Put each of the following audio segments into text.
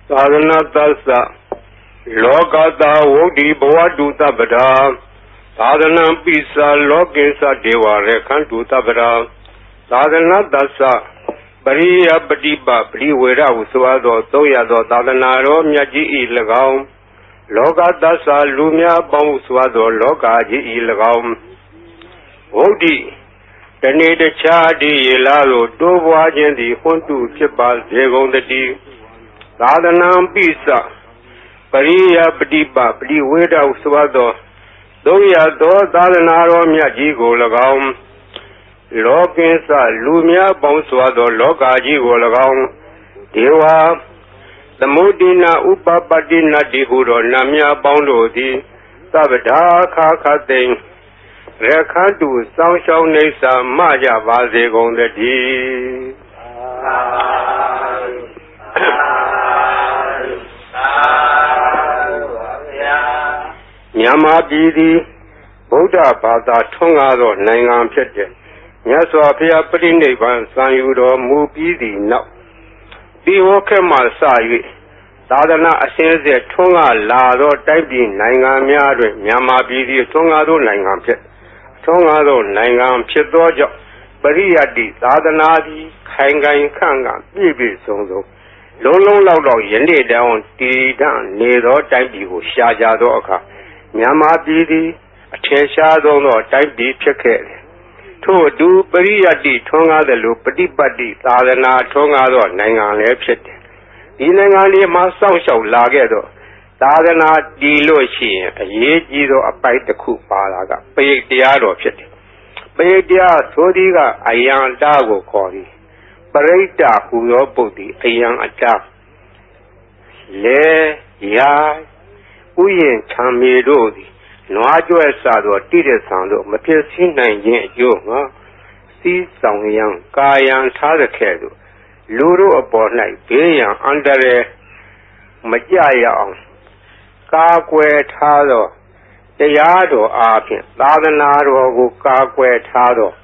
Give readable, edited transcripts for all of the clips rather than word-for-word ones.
Sadhana Tassa Lokata Vodi Bhavatu Tabada Sadhana Pisa Lokesa Deva Rekhantu Tabada Sadhana Tassa Pariya Patipa Priwera Usvado Toyado Sadhanaro Myaji Ilagaum Lokatassa Lumya Bausvado Lokaji Ilagaum Vodi Tanita Chadi Yelalo Dovajandi Huntu Chipal Zegondati Sadhana Pisa Pariya Patipa Priwera Usvado Toyado Sadhanaro Myaji Golagaum Lokensa Lumya Bausvado Lokaji Golagaum Deva Samudina Upapadina Dihuro Namya Boundodi Sabada Kakating Rekhantu Sangshaw Nesa Maja Vaze Gondadi Nyama Bidi Buddha Bada Tongado Nangan Pete Nyaswa Pia Prinnevan Sanyudo Mubidi Now Biwokemal Sayi Sadhana Asense Tonga Lado Taibi Nangamia Nyama Bidi Tongado Nangan Pet Tongado Nangan Petojo Bariyadi Sadhanadi Kangan Kanga Bibi Sonzo Lolo Laudo Yende down Tidan Nedo Taibi Shajado Oka Nyama Bidi Atesha Dono Taibi Peke To do Pariyati Tonga the Lupati Sadhana Tonga Nangan Lepset. Inangani Masao Lagedo Sadhana Dilo Shi, a Yejido a bite the Kupalaga, Pay Diado Pet. Pay Dia Sodiga, a young Dago Kori. Pareta Huyo Bodi, a young attack. Le Ya Uyen Chamidodi. No ajo esado tire sando mapesi nanye yo si song yang kayan thada khedo luru apor nai be yang andare majaya ong ka kwe thado taya do a phin sadhana ro ko ka kwe thado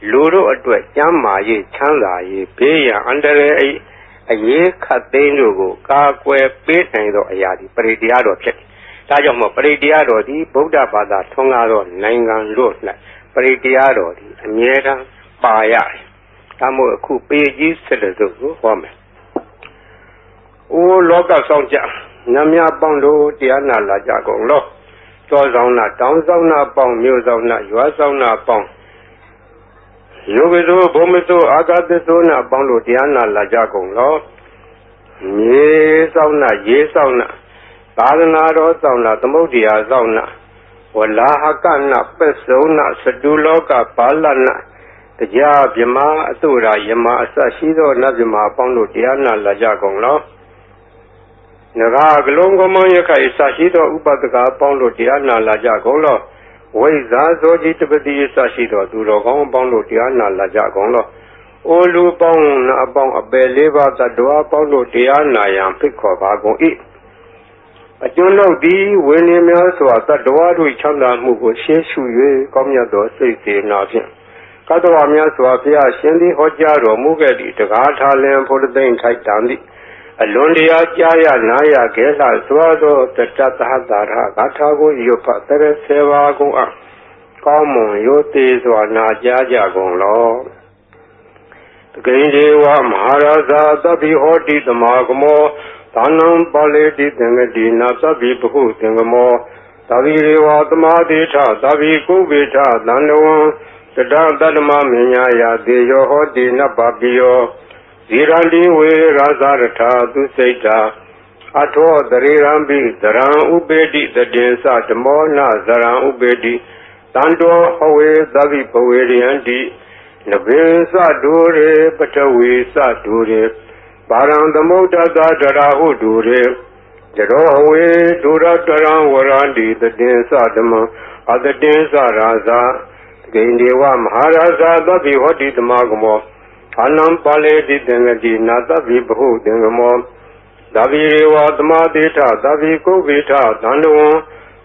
luru atwet chamma yi chanda yi be yang andare ai aye khat thein do ko ka kwe pe nain do aya di paritya do phit Tajomo Paridiado di Buddha Bada Tongado Nangan Lutla Paridiado di Amiera Paya Tamu Kupeji Sedazu Home O Loka Sonja Namia Bondo Diana Lajago Lo Tozona Downzona Bong Musona Yuazona Bong Yogizo Bomizo Agadezona Bondo Diana Lajago Lo Ye Sauna Sadhana Sauna, the Modia Zona, Walahakana, Pesona, Saduloka, Palana, the Jab Yama, Atura, Yama, Sashido, Nazima, Pondo, Diana, Lajagonglo, Naga, Longomoyaka, Sashido, Upataka, Pondo, Diana, Lajagolo, Weza, Zoji, Tibeti, Sashido, Durogon, Pondo, Diana, Lajagonglo, Olu Pong, Abong, Abeliva, the Dua, Pondo, Diana, Yam, Pico, Vago, eat. A journal D, William Yaswa, that Dwadu Chanda Mugo, Sheshu, Comyado, Safety, Navian. Katawamia Swapia, Shendi Hojaro, Mugadi, the Gata Lamp for the Dane Taitandi. A Lundia, Jaya, Naya, Gela, Swado, the Tatahadara, Gatago, Yopa, Tere, Seva, go up. Common, Yotis, or Najaja, go law. The Gandewa, Maharaza, the Bihoti, the Magmo. Tanam Paleti Tengedina Sabi Puhu Tengamo Taviwa Tamadita Tavi Kubita Dandawan Tadama Minya Deyo Hodina Babio Zirandi We Razarata Duseta Ato Darirambi Daran Ubedi the Densa Tamona Zaran Ubedi Tando Hawe Zavi Poweriandi Nabin Sadure Patawi Sadure Baran the Mota Darahu Dure, Jerowe, Dura Taran Warandi, the Densa Dama, other Densa Raza, Gandewa Maharaza, the Vihoti the Magamo, Anam Pale di Dengadi, Nata Vibu Dengamo, Daviwa the Madita, Daviko Vita, Danduan,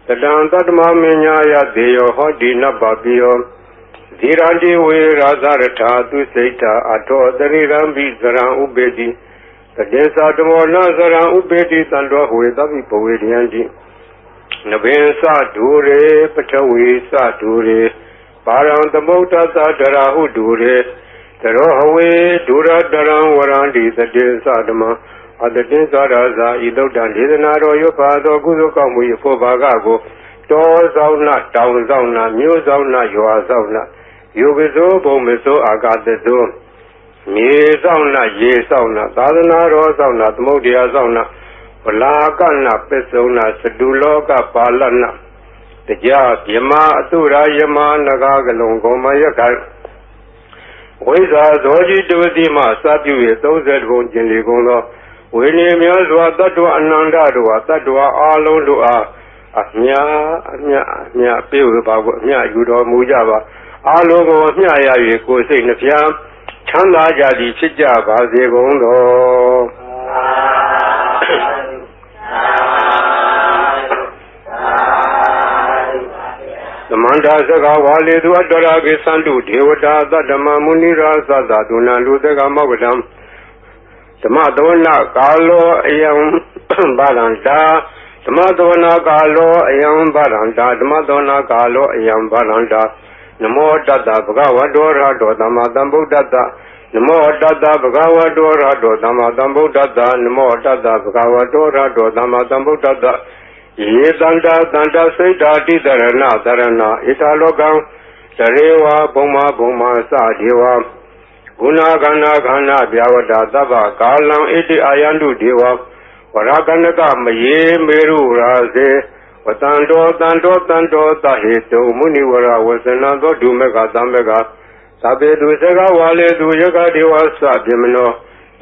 the Dantadma Minya Deo Hodina Babio, Zirandi We Razarata, Duseta, Ato, the Rirambi Zaran Ubedi. တေသာတမောနာစရံဥပေတိသံတော်ဟွေသဗ္ဗိပဝေဒယံတိနဗင်္စဒူရေပထဝီစဒူရေပါရံသမုဒ္ဒသဒရာဟုဒူရေတရောဟဝေဒူရတရံဝရံတိသတေသဓမ္မအတတိသရာဇာဤသုတ်တံဒေသနာတော်ရွတ်ပါသောကုသိုလ်ကောင်းမှု၏ဖို့ဘာကကိုတောဆောင်နာတောင်ဆောင်နာမြို့ဆောင်နာရွာဆောင်နာယုဂဇောဘုံမဇောအာဂတဇောမြေဆောင်နာရေဆောင်နာသာသနာတော်ဆောင်နာသမုဒ္ဒရာဆောင်နာဝလာကနာပစ္စုံနာစတုလောကပါလနာတရားဗြဟ္မာအတုရာယမနဂကလုံကောမယကဝိဇာဇောจิตဝတိမှစပြု၍30ဘုံကျင်လီကုန်သောဝိနည်းများစွာတတ္တဝအနန္တတို့ဟာတတ္တဝအာလုံးတို့အားအမြပြေဝပါကိုအမြယူတော်မူကြပါအာလုံးကိုအမြရ၍ကိုယ်စိတ်နှဖျားချမ်းသာကြသည်ဖြစ်ကြပါစေကုန်တော်သမန္တာစကားဝါလေသူအတ္တရာကိသန္တုဒေဝတာသတ္တမမုနိရာသသဒုဏလူသကမောကတံဓမ္မသဝနာကာလောအယံဗရန္တာဓမ္မသဝနာကာလောအယံဗရန္တာဓမ္မသဝနာကာလောအယံဗရန္တာနမောတတ္တဗုဒ္ဓဝတ္တောရဟတောသမ္မာသမ္ဗုဒ္ဓတ္တနမောတတ္တဗုဒ္ဓဝတ္တောရဟတောသမ္မာသမ္ဗုဒ္ဓတ္တနမောတတ္တဗုဒ္ဓဝတ္တောရဟတောသမ္မာသမ္ဗုဒ္ဓတ္တယေတန္တာတန္တာစိတ်ဓာတိတရဏတရဏဣထာလောကံတရေဝဘုံမာဘုံမာစဒေဝဂုဏခန္ဓာခန္ဓာဗျာဝတ္တသဗ္ဗကာလံဣတိအာယန္တုဒေဝဝရကနကမယေမေရုရာဇေဝတန္တောတန္တောတန္တောသဟေတုမုနိဝရဝဇနသောဒုမေကသမ္မေကသဗ္ဗေတုစကဝါလေတုယကဒေဝသဗြမနော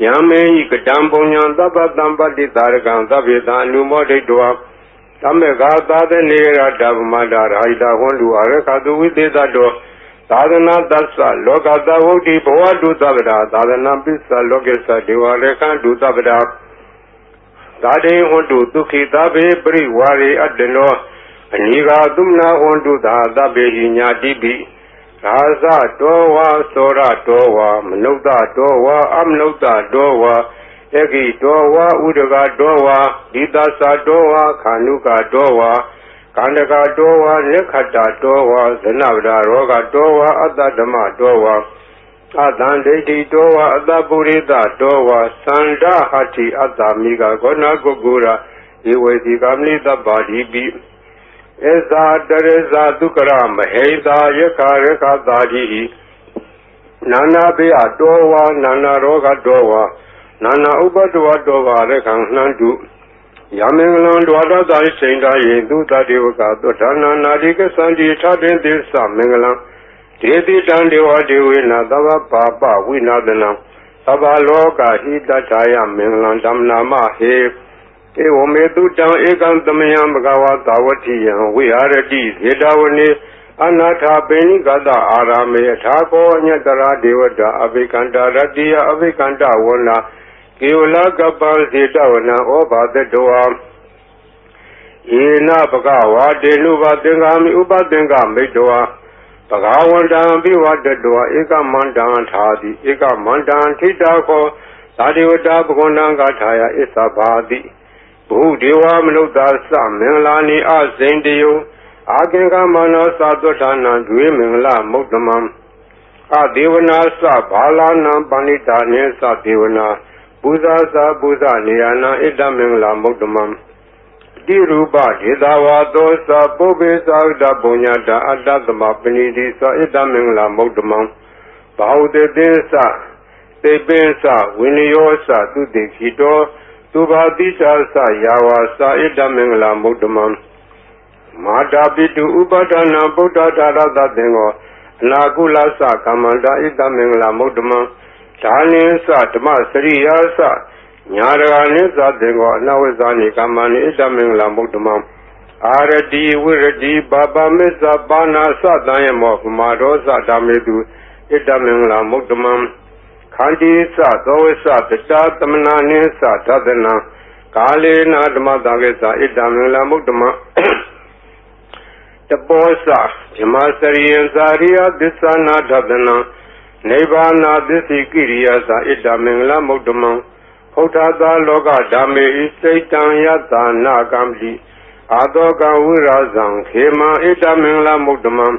ယံမေဟိကတံပုညံသဗ္ဗတံပတ္တိတာရကံသဗ္ဗေတံအနုမောဒိတောသမ္မေကသာသနေရတဗ္ဗမတာရာဟိတဟွန်လူအရခတုဝိသေသတောသာသနာတ္သလောကသဝုဒ္ဓိဘဝတုသဗ္ဗတာသာသနာပစ္စလောကေသဒေဝရေခန္တုသဗ္ဗတာသာတေဟွန်တုဒုခိသဗ္ဗေပရိဝါရေအတ္တနောအနိဂါသုမနာဟွန်တုသာသဗ္ဗေဟိညာတိပိရာဇတောဝါသောရတောဝါမနုဿတောဝါအမနုဿတောဝါယကိတောဝါဥဒကတောဝါဒီတသတောဝါခာနုကတောဝါကန္တကတောဝါနိခတတောဝါဇနဗဒရောဂတောဝါအတ္တဓမ္မတောဝါအတံဒိဋ္ဌိတောဝါအတ္တပုရိသတောဝါသန္ဓဟတိအတ္တမိကဂောဏကုက္ကုရာဧဝေတိကမနိတ္တပါတိပိဧဇာတရေဇာသုကရမဟေတာယခရခတာတိနာနာဘေယတောဝါနာနာရောဂတောဝါနာနာဥပတ္တဝတောဝါရခံနှံတုယမင်္ဂလံဒွါဒသာစိန်တာယေသူတတေဝကသောဌာနာနာတိကသံတိထတေသစ္စမင်္ဂလံဒေတိတံဒေဝဒေဝေနသဗ္ဗပါပဝိနာသနံသဗ္ဗလောကဟိတထာယမင်္ဂလံဓမ္မနာမဟေဧဝမေတုတံဧကံသမယံဘဂဝါသာဝတိယံဝိဟာရတိဇေတဝနေအနာထာပိဏိကတအာရမေထာကောညတရာဒေဝတာအဘိကန္တာရတိယအဘိကန္တဝနာကေဝလကပ္ပံစေတဝနံဩဘာတတောယေနဘဂဝါတေနုဘသင်္ကာမိဥပသင်္ကာမိတောဘဂဝန္တံပိဝတတောဧကမန္တံထာတိဧကမန္တံထိတာခောသာဒေဝတာဘဂဝန္တံဂထာယဣသဘာတိဘုဒေဝမနုဿသမင်္ဂလာနိအဇိန္တယောအာကေကမနောသသုဌာနံဒွေမင်္ဂလမုဒ္ဓမံအဒေဝနာသဘာလာနံပဏိတာနေသဒေဝနာပူဇာသပူဇာနေယနာဣဒမင်္ဂလမုဒ္ဓမံတိရူပဒေသဝါသောသပုပ္ပေသာဥဒပုညတာအတ္တသမပဏိတိသဣဒမင်္ဂလမုဒ္ဓမံဘာဝတေသသေပိသဝိနယောသသုတိခိတောသုဘာတိသာသယာဝါသဣဒမင်္ဂလမုဒ္ဓမံမာတာပိတုဥပဒနာဗုဒ္ဓဒါရသသင်္ဃောအနာကုလသကမ္မန္တာဣဒမင်္ဂလမုဒ္ဓမံဓာနိသဓမ္မစရိယာသညာရဂာနိသသင်္ဃောအနဝိဇာနိကမ္မနိဣဒမင်္ဂလမုဒ္ဓမံအာရတိဝိရတိဘာပမေသပါဏာသတံယမောပမာဒောသဓမ္မေတုဣဒမင်္ဂလမုဒ္ဓမံခန္တီသသောဝိသတတသမနာနိသသဒနံကာလေနာဓမ္မတံကေသဣဒမင်္ဂလမုဒ္ဓမံတပောသဓမ္မစရိယံသာရိယသစ္ဆနာဒဒနံနိဗ္ဗာနာသစ္စိကိရိယာသဣဒမင်္ဂလမုဒ္ဓမံဘ Hotata loga dame isaitan yatana kamli Adoga wirazang Hema itamingla mudamam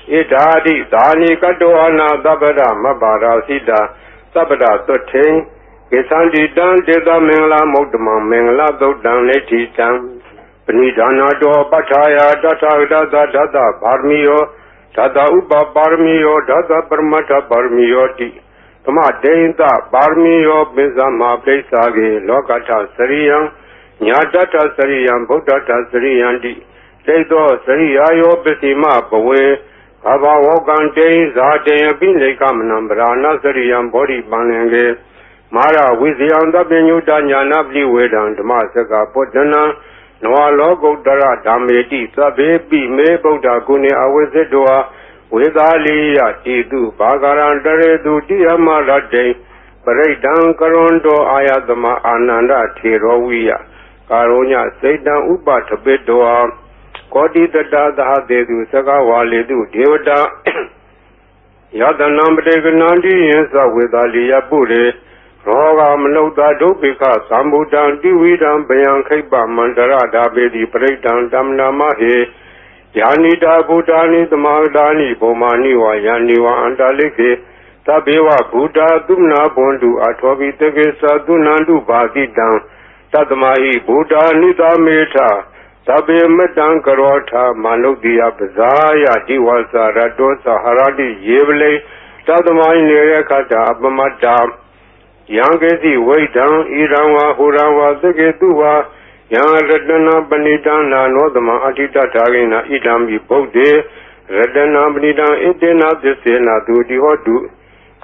Idadi dani kadoana dabada mabara sida Sabada soting Kisandi dan deda mingla mudamam Mingla dodan neti tang Penidana do pataya data data barmiyo Dada uba barmiyo dada permata barmiyo ti Tama deinta barmiyo bizama plesage lokata sariyang Nyadata sariyang buddhata sariyang di Ledo sariyayo bisima bawe Kaba wogan dein zadeya binlekamnam brana sariyang bori banenge Mara viziyang da binyuta nyana bli wedang Dama saka podana Noa logo dara dameti sabe pi me buddha kune awesidoa Vedaliya tidu bagaran daredu diyamaratte Paraidan karondo ayatama ananda thiroviya Karonya saidan upatabedoa Kodi tata dahadedu sakawaledu devata Yadanam pregnanti yensa vedaliya pure Roga manauta dopika sambudan dividam bayan khaipa mandara dabedi paraidan damnamahe Yanida Buddhani Tamagdani Bomani wa Yaniwa Andalike Tabewa Buddha Dumna Bondu Atwabi Tegesa Dunandu Bhagidam Tadmai Buddha Nida Meta Tabe Medan Karota Manukdiya Bazaya Diwasa Radosa Haradi Yevle Tadmai Nerekata Abamata Yangesi Waidan Iranwa Hurawa Tegetuwa Yang Radana Banidana Nodama Atita Tagina Idambi Bode Radana Banidana Idena Desena Dudi Hodu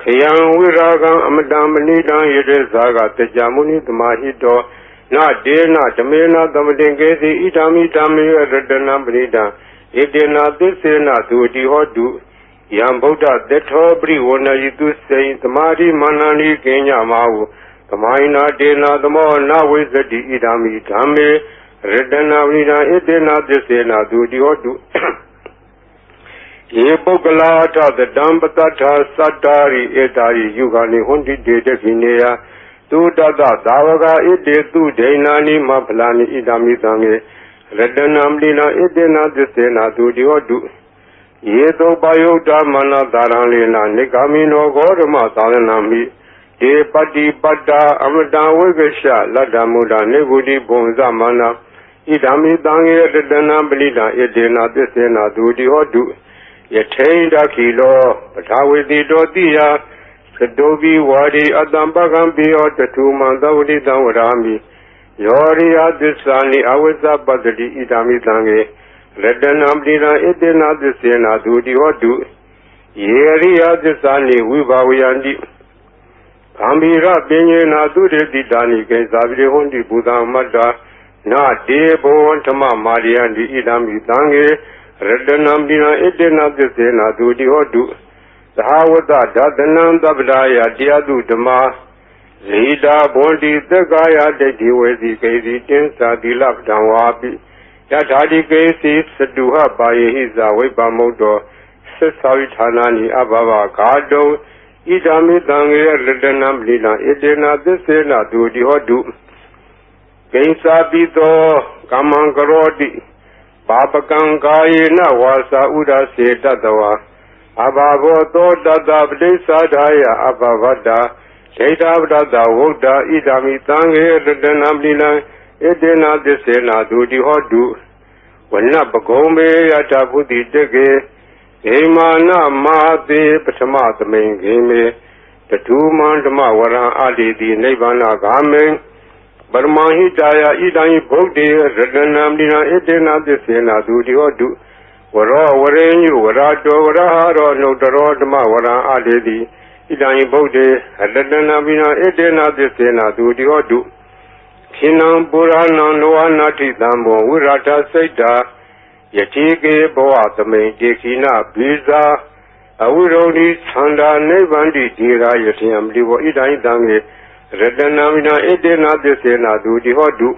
Kayang Viragan Amadam Banidan Yedezaga Tejamuni Tamahito Na Dena Tamena Damadengesi Idami Dami Radana Banida Idena Desena Dudi Hodu Yang Buddha Detho Bri Wona Yidu Saint Tamari Manani Kenya Mahu Tamaina dena damo na wizadi idami dhame Redana vina idena desena dudi hodu Ye bogala ta the dambata satari etari yugani hundi dede vineya Tu dada davaga ide tu deinani mapalani idami dhange Redana vina idena desena dudi hodu Ye to bayota mana dharanlena nikamino gorma dharanami Ye pati pata amata vegasha lada muda nebudi bonza mana idami dange redana belida edena desena dudi hodu yatenda kilo patawiti dotiya sadobi wadi adambagam biyo tatu mandawdi danwarami yoriya desani awesa padati idami dange redana belida edena desena dudi hodu yeriya desani vibhavayandi Ambira Pinyena Duriti Dani Kensabri Hundi Buddha Mada Na Debo Antama Mariandi Idami Dange Redanambina Edena Desena Dudi Hodu Sahawata Dadanam Dabdaya Diadu Dama Zida Bondi Dagaya Dediwezi Kezi Tensa Dilap Danwabi Yatadi Kezi Saduha Baye Hiza Wepa Modo Sasavitanani Ababa Kado Idami Dange Redanam Lina Edena Desena Dudi Hodu Kensa Bito Kamankarodi Papakankaina Wasa Uda Setadawa Ababo To Dada Sadaya Abavada Kedavada Woda Idami Dange Redanam Lina Edena Desena Dudi Hodu Wanapagome Yatabuti Dege Emana Mate Patamatame Game the two Mandama Wara Adi the Nebana Game Barmahitaya Idani Bogde Redanamdina Edena Desena Dudi Hodu Wara Warenu Warato Waraharo no Darodama Wara Adi Idani Bogde Redanamdina Edena Desena Dudi Hodu Kinam Purana Noanati Dambo Urata Saita Yatike Boatame Dekina Biza Awurodi Sanda Nevandi Dira Yatiam Livo Idai Dange Redanamina Edena Desena Dudi Hodu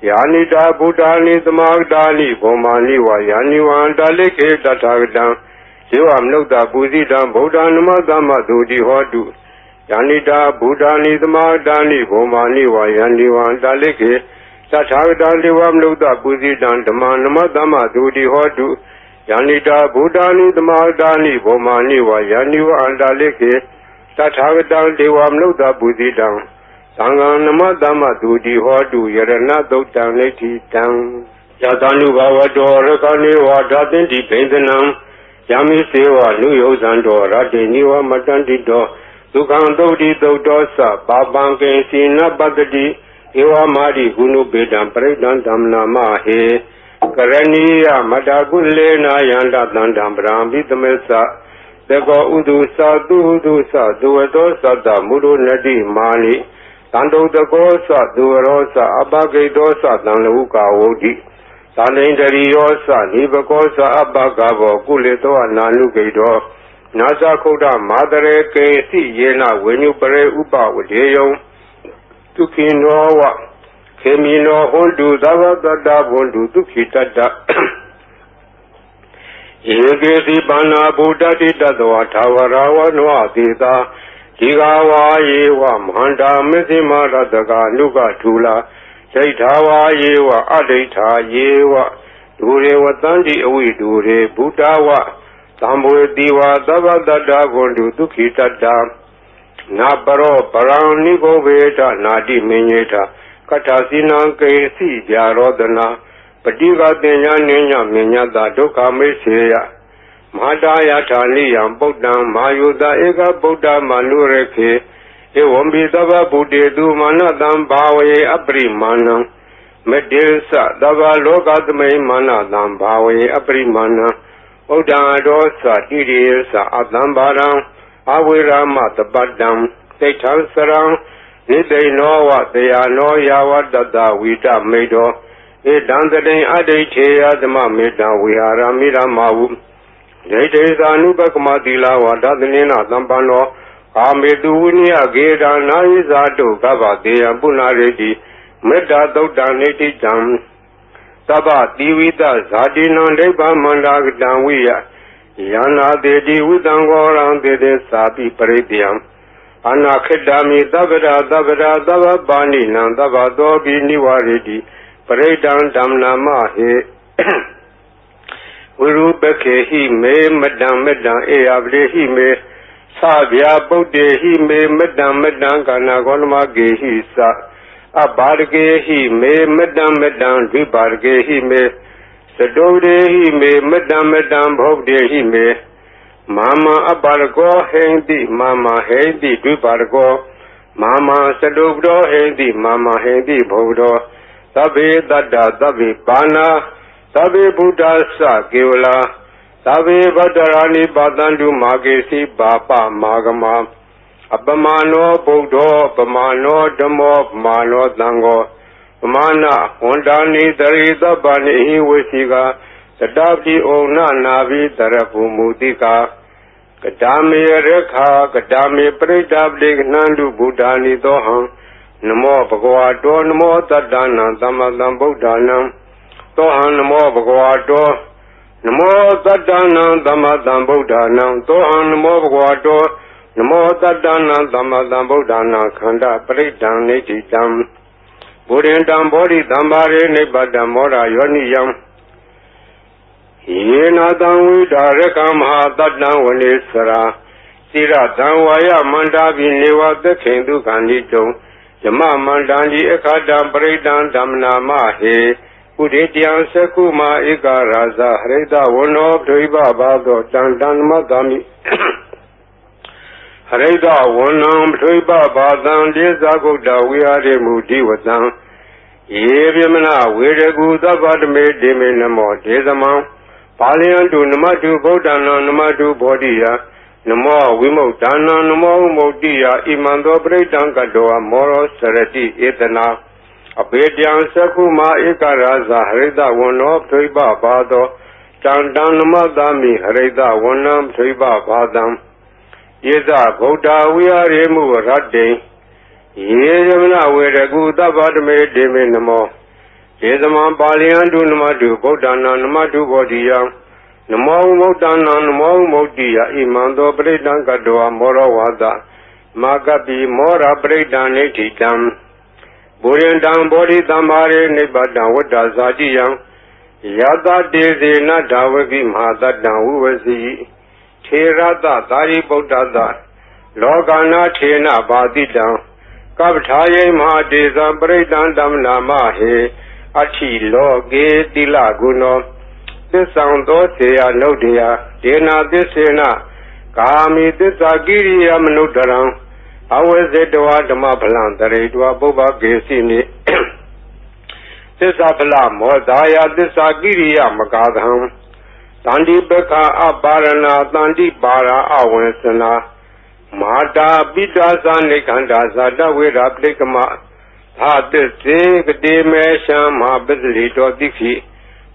Yanida Budani Tamagdani Bomani wa Yaniwan Daleke Tatagdan Siwam Nokta Buzidam Bodanama Dama Dudi Hodu Yanita Buddhani Dhamadani Bhomani Vayani Vandalike Tathagata Devamluta Puzidan Dhamanama Dudi Hodu Yanita Buddhani Dhamadani Bhomani Vayani Vandalike Tathagata Devamluta Puzidan Sanganama Dhamma Dudi Hodu Yarana Dotan Leti Tang Yatanu Bhavato Rakani Vadatinti Pendanam Yami Seva Nuyo Zando Radiniwa Matantito Dukan Dodi Dodosa Babanke Sina Bagadi Ewa Madi Gunu Bedam Predan Damna Mahe Karaniya Madagulena Yanda Dandam Brambi Tamesa Dego Udusa Dudusa Duedosa Da Muru Nadi Mani Tando Dagosa Duerosa Abage Dosa Danluka Odi Salendariyosa Nibakosa Abagavo Kuleto Nanu Gaido Nasa Koda Madare Kesi Yena Wenupare Upa Udeyo Tukinowa Kemino Hondu Dava Dada Hondu Tukitata Yegesi Bana Buddhati Dadwa Tawarawa Noadita Tigawa Yewa Manda Mesima Radaka Nuka Tula Jaitawa Yewa Adita Yewa Dure Watandi Awi Dure Buddhawa Tambu Diva Dava Dada Gondu Tukitata Naparo Paraniko Veta Nadi Menyeta Katasina Kesi Jarodana Patiga Tenya Nenya Menyata Doka Meseya Madaya Taliam Bodam Mayuda Ega Buddha Manureke Ewambi Dava Buddhe Du Manadam Bawe Aprimanam Medilsa Dava Logatme Manadam Bawe Aprimana Oda Dosa Tirilsa Adambaram Awirama Tabadam Tetan Sarang Nide Nowa Deyano Yawa Dada Vita Medo Edandade Adete Adama Meda Vihara Mira Mawu Jete Zanubakamadila Wadadanina Zampano Amedunia Geda Naizato Gava Dea Bunaredi Meda Dodaneti Jam Taba Divita Zadina Deba Mandag Danwia Yana Dedi Udangorang Dede Sabi Parediam Anakadami Davada Davada Dava Bani Nandava Dobi Niwaredi Paredan Damna Mahe Urubeke he me Madam Medan Eable he me Savia Bode he me Madam Medan Ganagonma Ge he sa Abarge he me Madam Medan Vibarge he me Sadode he me Madam Medan Bogde he me Mama Abargo Hendi Mama Hendi Vibargo Mama Sadogdo Hendi Mama Hendi Bogdo Tabe Dada Tabe Bana Tabe Buddha Sa Gevla Tabe Badarani Badandu Magesi Bapa Magama Abamano Bodo Abamano Damo Abamano Dango Mana Hondani Darida Bani Wesiga Sadabdi Ona Navi Darapu Mutika Kadami Rekha Kadami Predabdi Nandu Buddhani Doham Namo Bhagavato Namo Tadana Damadam Buddhanam Tohan Namo Bhagavato Namo Tadana Damadam Buddhanam Tohan Namo Bhagavato Namo Tadana Damadam Buddhana Khanda Pridam Nititam Buddhindam Bodhi Dambare Nibadam Mora Yoniyam Yenadam Vidarekam Hadadam Vanesara Sira Damvaya Mandavi Neva Dekhendu Kandito Yama Mandandi Ekadam Pridam Damna Mahe Uditian Sekuma Ika Raza Hareda Wono Triba Bado Dandan Madami Hareda Wonam Triba Badan Dezagoda Viare Mudi Watan Yevimana Viregu Davadme Deminamo Dezaman Palian to Namatu Bodana Namatu Bodia Namo Wimo Dana Namo Modia Imando Bredan Gadoa Moro Sarati Etana Abedian Sakuma Ikaraza Hareda Wono Triba Bado Chandan Madami Hareda Wonam Triba Badam Yeza Goda Viaremu Rade Yezamana Viregu Davadme Deminamo Yezaman Palian to Namatu Bodana Namatu Bodia Namo Modana Namo Modia Imando Bredan Gadoa Moro Wada Makapi Mora Bredan Netitam Burindan Bodhi Tamare Nibatan Wada Zadiyam Yada Dezi Nadawagi Mahadadan Uwazi Tirada Dari Bodada Logana Tena Badidan Kabtaye Mahadizam Bredan Damna Mahe Achi Loge Dilaguno Tisando Tia Nodia Dena Disena Kami Tisagiri Amnudaram Awazedwa Damapalan Daredwa Boba Gesini Tisapala Modaya Tisagiri Amagadham Tandi Beka Abarana Tandi Bara Awensana Mada Bidasa Nikanda Zada Vira Plikama Hadise Gdemesha Mabizlito Diki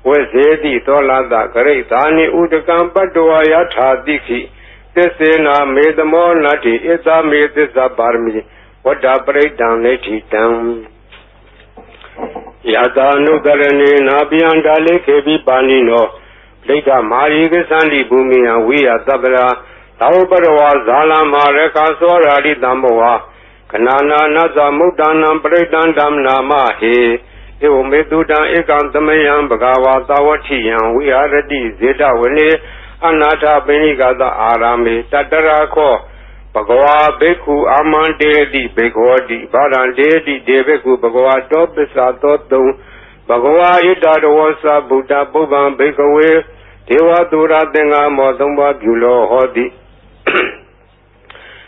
Wazedi Tolada Karetani Udakam Padua Yatha Diki Tisena made the more nutty, it's a made this a barmi, what a breakdown neti down. Yada no garani, Nabian Dale, Kebi Banino, Plika Mari, Sandi Bumi, and we are Tabra, Taubara, Zala Mareka, Sorari Damboa, Kanana, Naza, Mudana, Breakdown Damnama, he, Medudan, Ekantamayam, Bagawa, Tawati, and we are ready, Zeta, Wene. Anata Benigada Arame Tatarako Bagawa Beku Aman Dedi Begodi Baran Dedi Debeku Bagawa Topisa Toto Bagawa Idadawasa Buddha Boban Bekawe Dewa Dura Denga Modumba Bulo Hodi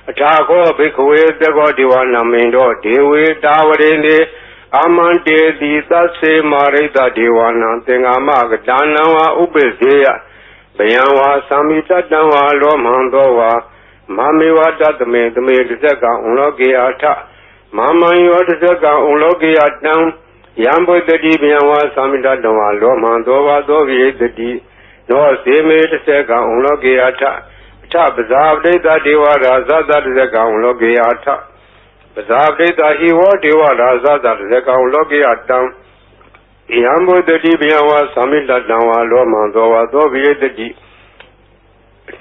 Atako Bekawe Dego Diwana Mendo Dewe Dawarene Aman Dedi Tase Marita Diwana Denga Magadana Ubezea Bayanwa Samita Danwa Lomandowa Mamiwa Tatame the Medaka Ulogi Ata Mama Yotaka Ulogi Atam Yambo the Dibianwa Samita Danwa Lomandova Dovi the D No Seme the Seka Ulogi Ata Tab Zavde the Diwa Raza that Zeka Ulogi Ata Zavde the Hiwa Diwa Raza that Zeka Ulogi Atam Yambo the Dibiawa Samita Danwa Lomandova Dovi the D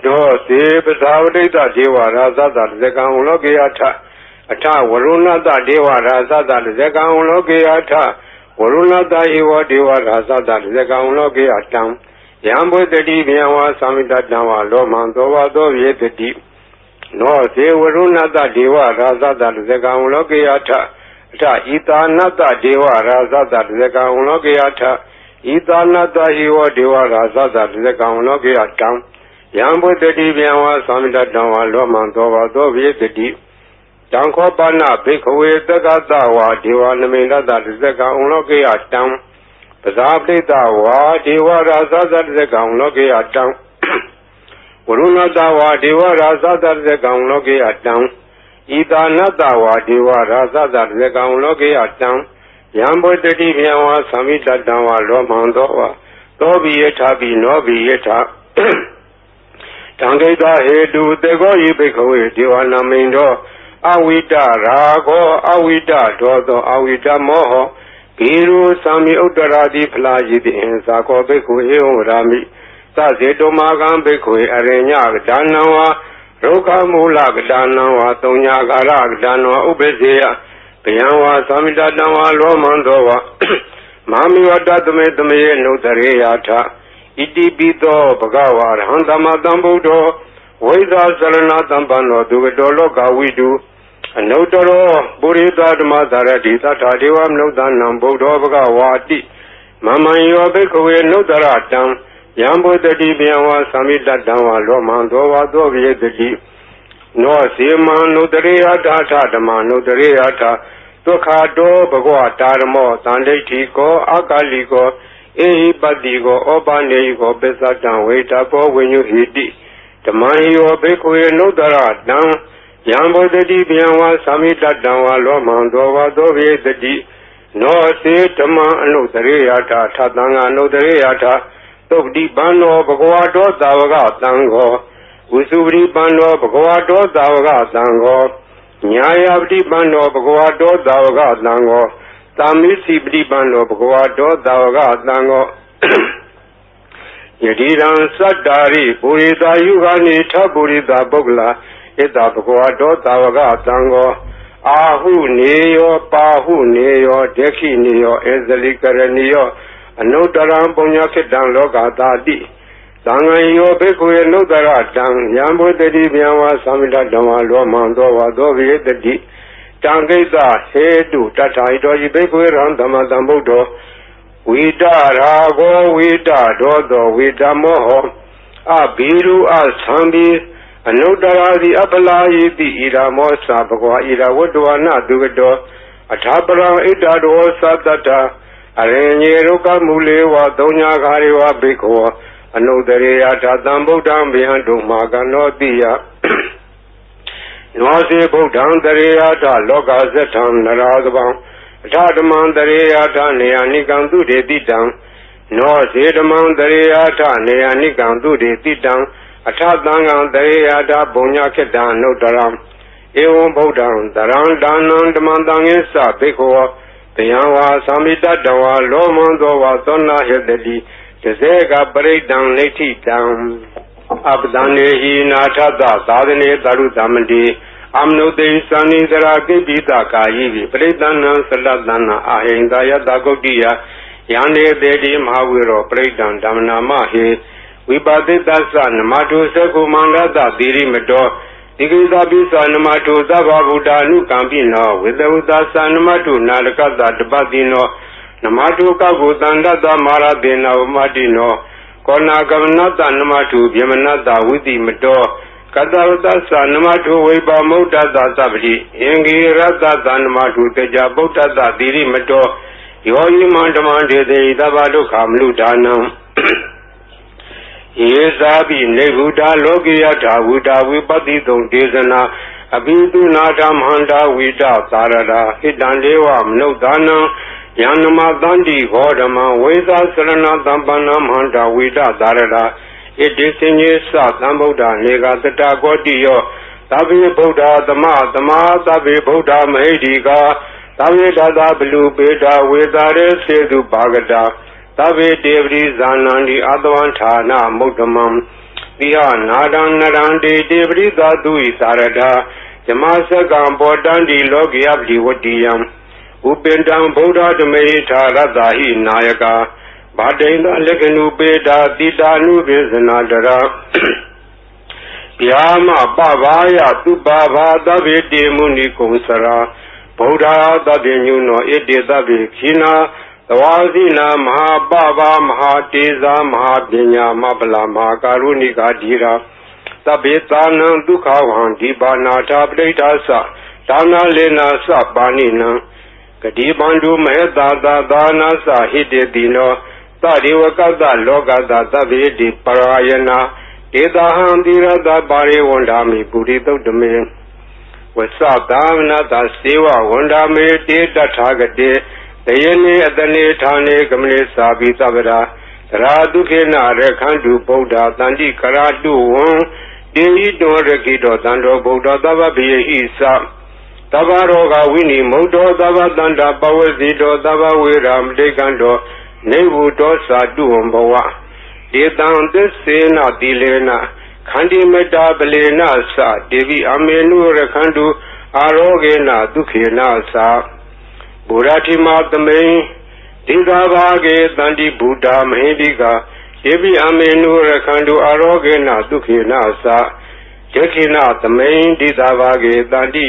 No, Sib Savade da Deva Raza da Zekan Logi Ata Ata Waruna da Deva Raza da Zekan Logi Ata Waruna da Iwa Deva Raza da Zekan Logi Atam Yambo the Dibiawa Samita Danwa Lomandova Dovi the D No, Se Waruna da Deva Raza da Zekan Logi Ata Ata Ita Nata Deva Raza da Zekan Logi Ata Ita Nata Iwa Deva Raza da Zekan Logi Atam Yambo the Dibianwa Samita Danwa Lomandova Dovi the D Danko Bana Bikawe the Gatawa Diva Namina that Zeka Unogi Atam Pazabli Dawa Diva Raza that Zeka Unogi Atam Uruna Dawa Diva Raza that Zeka Unogi Atam Ida Nadawa Diva Raza that Zeka Unogi Atam Yambo the Dibianwa Samita Danwa Lomandova Dovi Yetabi Novi Yeta Tangeda Hedu Dego Yibikawe Diwana Mindo Awita Rago Awita Dodo Awita Moho Giru Sami Udaradi Plaji in Sako Beku Rami Sazeto Magam Beku Arenya Danawa Roka Mulak Danawa Tonya Garak Danawa Ubezea Pianwa Samida Danawa Lomandova Mami Wadatume no Tareata Iti Bito Bagawa Handama Dambudo Weza Salana Dambano Dugadolo Gawidu Notoro Burita Madarati Tadiwa Nodan Nambudo Bagawati Mama Yobeko Notaratam Yambo the Dibiawa Samita Dawa Lomandova Dovi the D No Sima Notariata Tadama Notariata Tokado Bagua Tarmo Tandetiko Akaliko Ehi Badigo Obanego Besatan Waita Bo when you hit it. The money you Beko no Dara down Yambo the Dibianwa Samita Dawa Lomandova Dovi the D No Se Tama no Dariata Tatanga no Dariata Tok Di Bano Baguado Davaga Tango Usubri Bano Baguado Davaga Tango Nyaya Di Bano Baguado Davaga Tango Tamisi Bano Baguado Davaga Tango Yadiran Sadari Purida Yugani Taburida Bogla ဣတဘဂဝတောသာဝကသံဃောအာဟုနေယောပါဟုနေယောဒက္ခိနေယောဧဇလိကရဏီယောအနုတ္တရံပုညခိတံလောကတာတိသံဃံယောဘိက္ခုအနုတ္တရတံယံဘုဒ္ဓတိဗျံဝါသမိတဓမ္မလောမံသောဝါသောဝိတတိတံကိစ္စဟေတုတထာဟိတောယိဘိက္ခုရံဓမ္မတံဗုဒ္ဓောဝိတရာဂောဝိတဒောသောဝိတမောဟောအဘိရုအသံဘိအနုတ္တရာတိအပလာယိတိဣရာမောသဘဂဝါဣရာဝတ္တဝနာဒုကတောအထာပရံဣတတောသတ္တတာအရင်ညေရုကမူလေဝသုံးညာခါရေဝဘိက္ခောအနုတ္တရေယထာသံဗုဒ္ဓံဗျံတုမာကနောတိယနောစေဗုဒ္ဓံတရေယထာလောကဇထံနရာကဗံအထာဓမ္မံတရေယထာနေယနိကံသူတေတိတံနောစေဓမ္မံတရေယထာနေယနိကံသူတေတိတံအထသံဃံတရေယထာဘုံညာခေတ္တံနုတ္တရံဧဝံဗုဒ္ဓံတရံဒါနံဓမ္မံတံငိသဘိက္ခောတယံဝါသမိတတဝါလောမံသောဝါသောနာဟေတတိတစေကပရိဒံလိဋ္ဌိတံအပဒံနေဟိနာထသသာသနေတရုသမတိအမနုတေသန္နိသရာကိပိတကာယိပရိဒဏံသလတနာအာဟိန္ဒယတဂုတ်တိယယန္တေတေတိမဟာဝေရောပရိဒံဓမ္မနာမဟေဝိပါတိတသနမတုသကုမန္တတသီရိမတောဒီကိသပိသနမတုသဗ္ဗဗုဒ္ဓ ानु ကံပိနောဝေတဝတသနမတုနာရကတတပတိနောနမတုကကုတန္တတမာရတေနဝမတိနောကောနာကမနတနမတုဗျမနတဝိတိမတောကတဝတသနမတုဝိပါမုဒ္ဒတသဗ္ဗတိအင်္ဂိရတသနမတုတေကြဗုဒ္ဓတသီရိမတောယောယိမန္တမန္တေတိသဗ္ဗဒုက္ခမနုဒါနံယေဇာပိနေဗုဒ္ဓလောကိယထာဝုဒ္ဓဝိပတိတုံဒေသနာအဘိတုနာဓမ္မန္တာဝိတသာရတာဣတံဒေဝမနုဿာနံယန္နမတန္တိဟောဓမ္မဝိသစရဏသံပန္နမန္တာဝိတသာရတာဣတိစင်ကြီးသသံဗုဒ္ဓနေကတတကောတိယောသဗ္ဗေဗုဒ္ဓသမသမာသဗ္ဗေဗုဒ္ဓမဟိတိကာသဗ္ဗေတသဘလူပေတာဝေတာရေစေတုပါကတာသဗ္ဗေတေပရိဇာနန္တိအတဝံဌာနမုဒ္ဓမံတိဟနာဒံနရန္တိတေပရိသတုဣသာရတာဇမစကံဘောတန္တိလောကယပတိဝတ္တိယံဥပင်တံဗုဒ္ဓဓမေထာရတ္တာဟိနာယကာဗာတိန္တလက္ခဏုပေတာတိတာနုပိသနာတရာဗျာမပဘာယသူပါဘာသဗ္ဗေတေမုနိကုံစရာဗုဒ္ဓသဗ္ဗညုနောဣတိသဗ္ဗေခိနာသဝါစီနာမဟာပဘာမဟာတေဇာမဟာပညာမပလာမဟာကာရုဏိကာဓိရာသဗ္ဗေသာနံဒုက္ခဝံဒီပါနာထာပဋိဋ္ဌာသဒါနာလေနာသပါဏိနံဂတိပန္တုမေသာသာသာနာသဟိတေတိနောသဒေဝကတလောကတသဗ္ဗေတိပရာယနာဒေတာဟံတိရတပါရိဝန္ဒာမိပုရိသုတ်တမေဝသသာမနတစေဝဝန္ဒာမေတေတထာဂတေတယနေအတနေဌာနေကမလေသာပိသဗ္ဗရာသရာဒုခေနရခန္တုဗုဒ္ဓတန္တိကရာတုဝံတေဟိတောရခိတောတန္တောဗုဒ္ဓသဗ္ဗဗေဟိသသဗ္ဗရောဂဝိနိမုဒ္ဒောသဗ္ဗတန္တာပဝစီတောသဗ္ဗဝေရာမတိကံတောနေဝုတောသာတုဝံဘဝဒေတံသစ္စေနတိလေနခန္တိမတ္တာပလေနသဒေဝိအမေနုရခန္တုအာရောဂေနဒုခေနသဗုဒ္ဓတိမသမိန်ဒီသာဘာဂေတန္တိဗုဒ္ဓမဟိတိကာဒေဝိအမေနုရခန္တုအာရောဂေနဒုခေနသယခိနသမိန်ဒီသာဘာဂေတန္တိ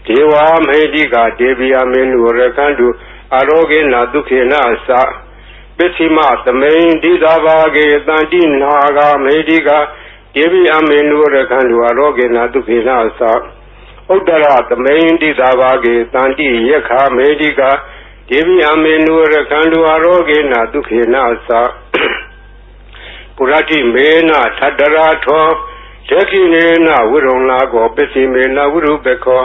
ဒေဝမဟိတိကာဒေဝိအမေနုရခန္တုအာရောဂေနဒုခေနသပစ္စည်းမသမိန်ဒီသာဘာဂေတန္တိနာဂာမဟိတိကာဒေဝိအမေနုရခန္တုအာရောဂေနဒုခေနသဥဒ္ဒရသမိန်တိသာဘာဂေတန္တိယက္ခမေတိကာဒေဝိအမေနုရခန္တုအာရောဂေနဒုခေနသပုရတိမေနထတရာထောဒက္ခိနေနဝိရုံလာကောပစ္စည်းမေနဝိရုပခော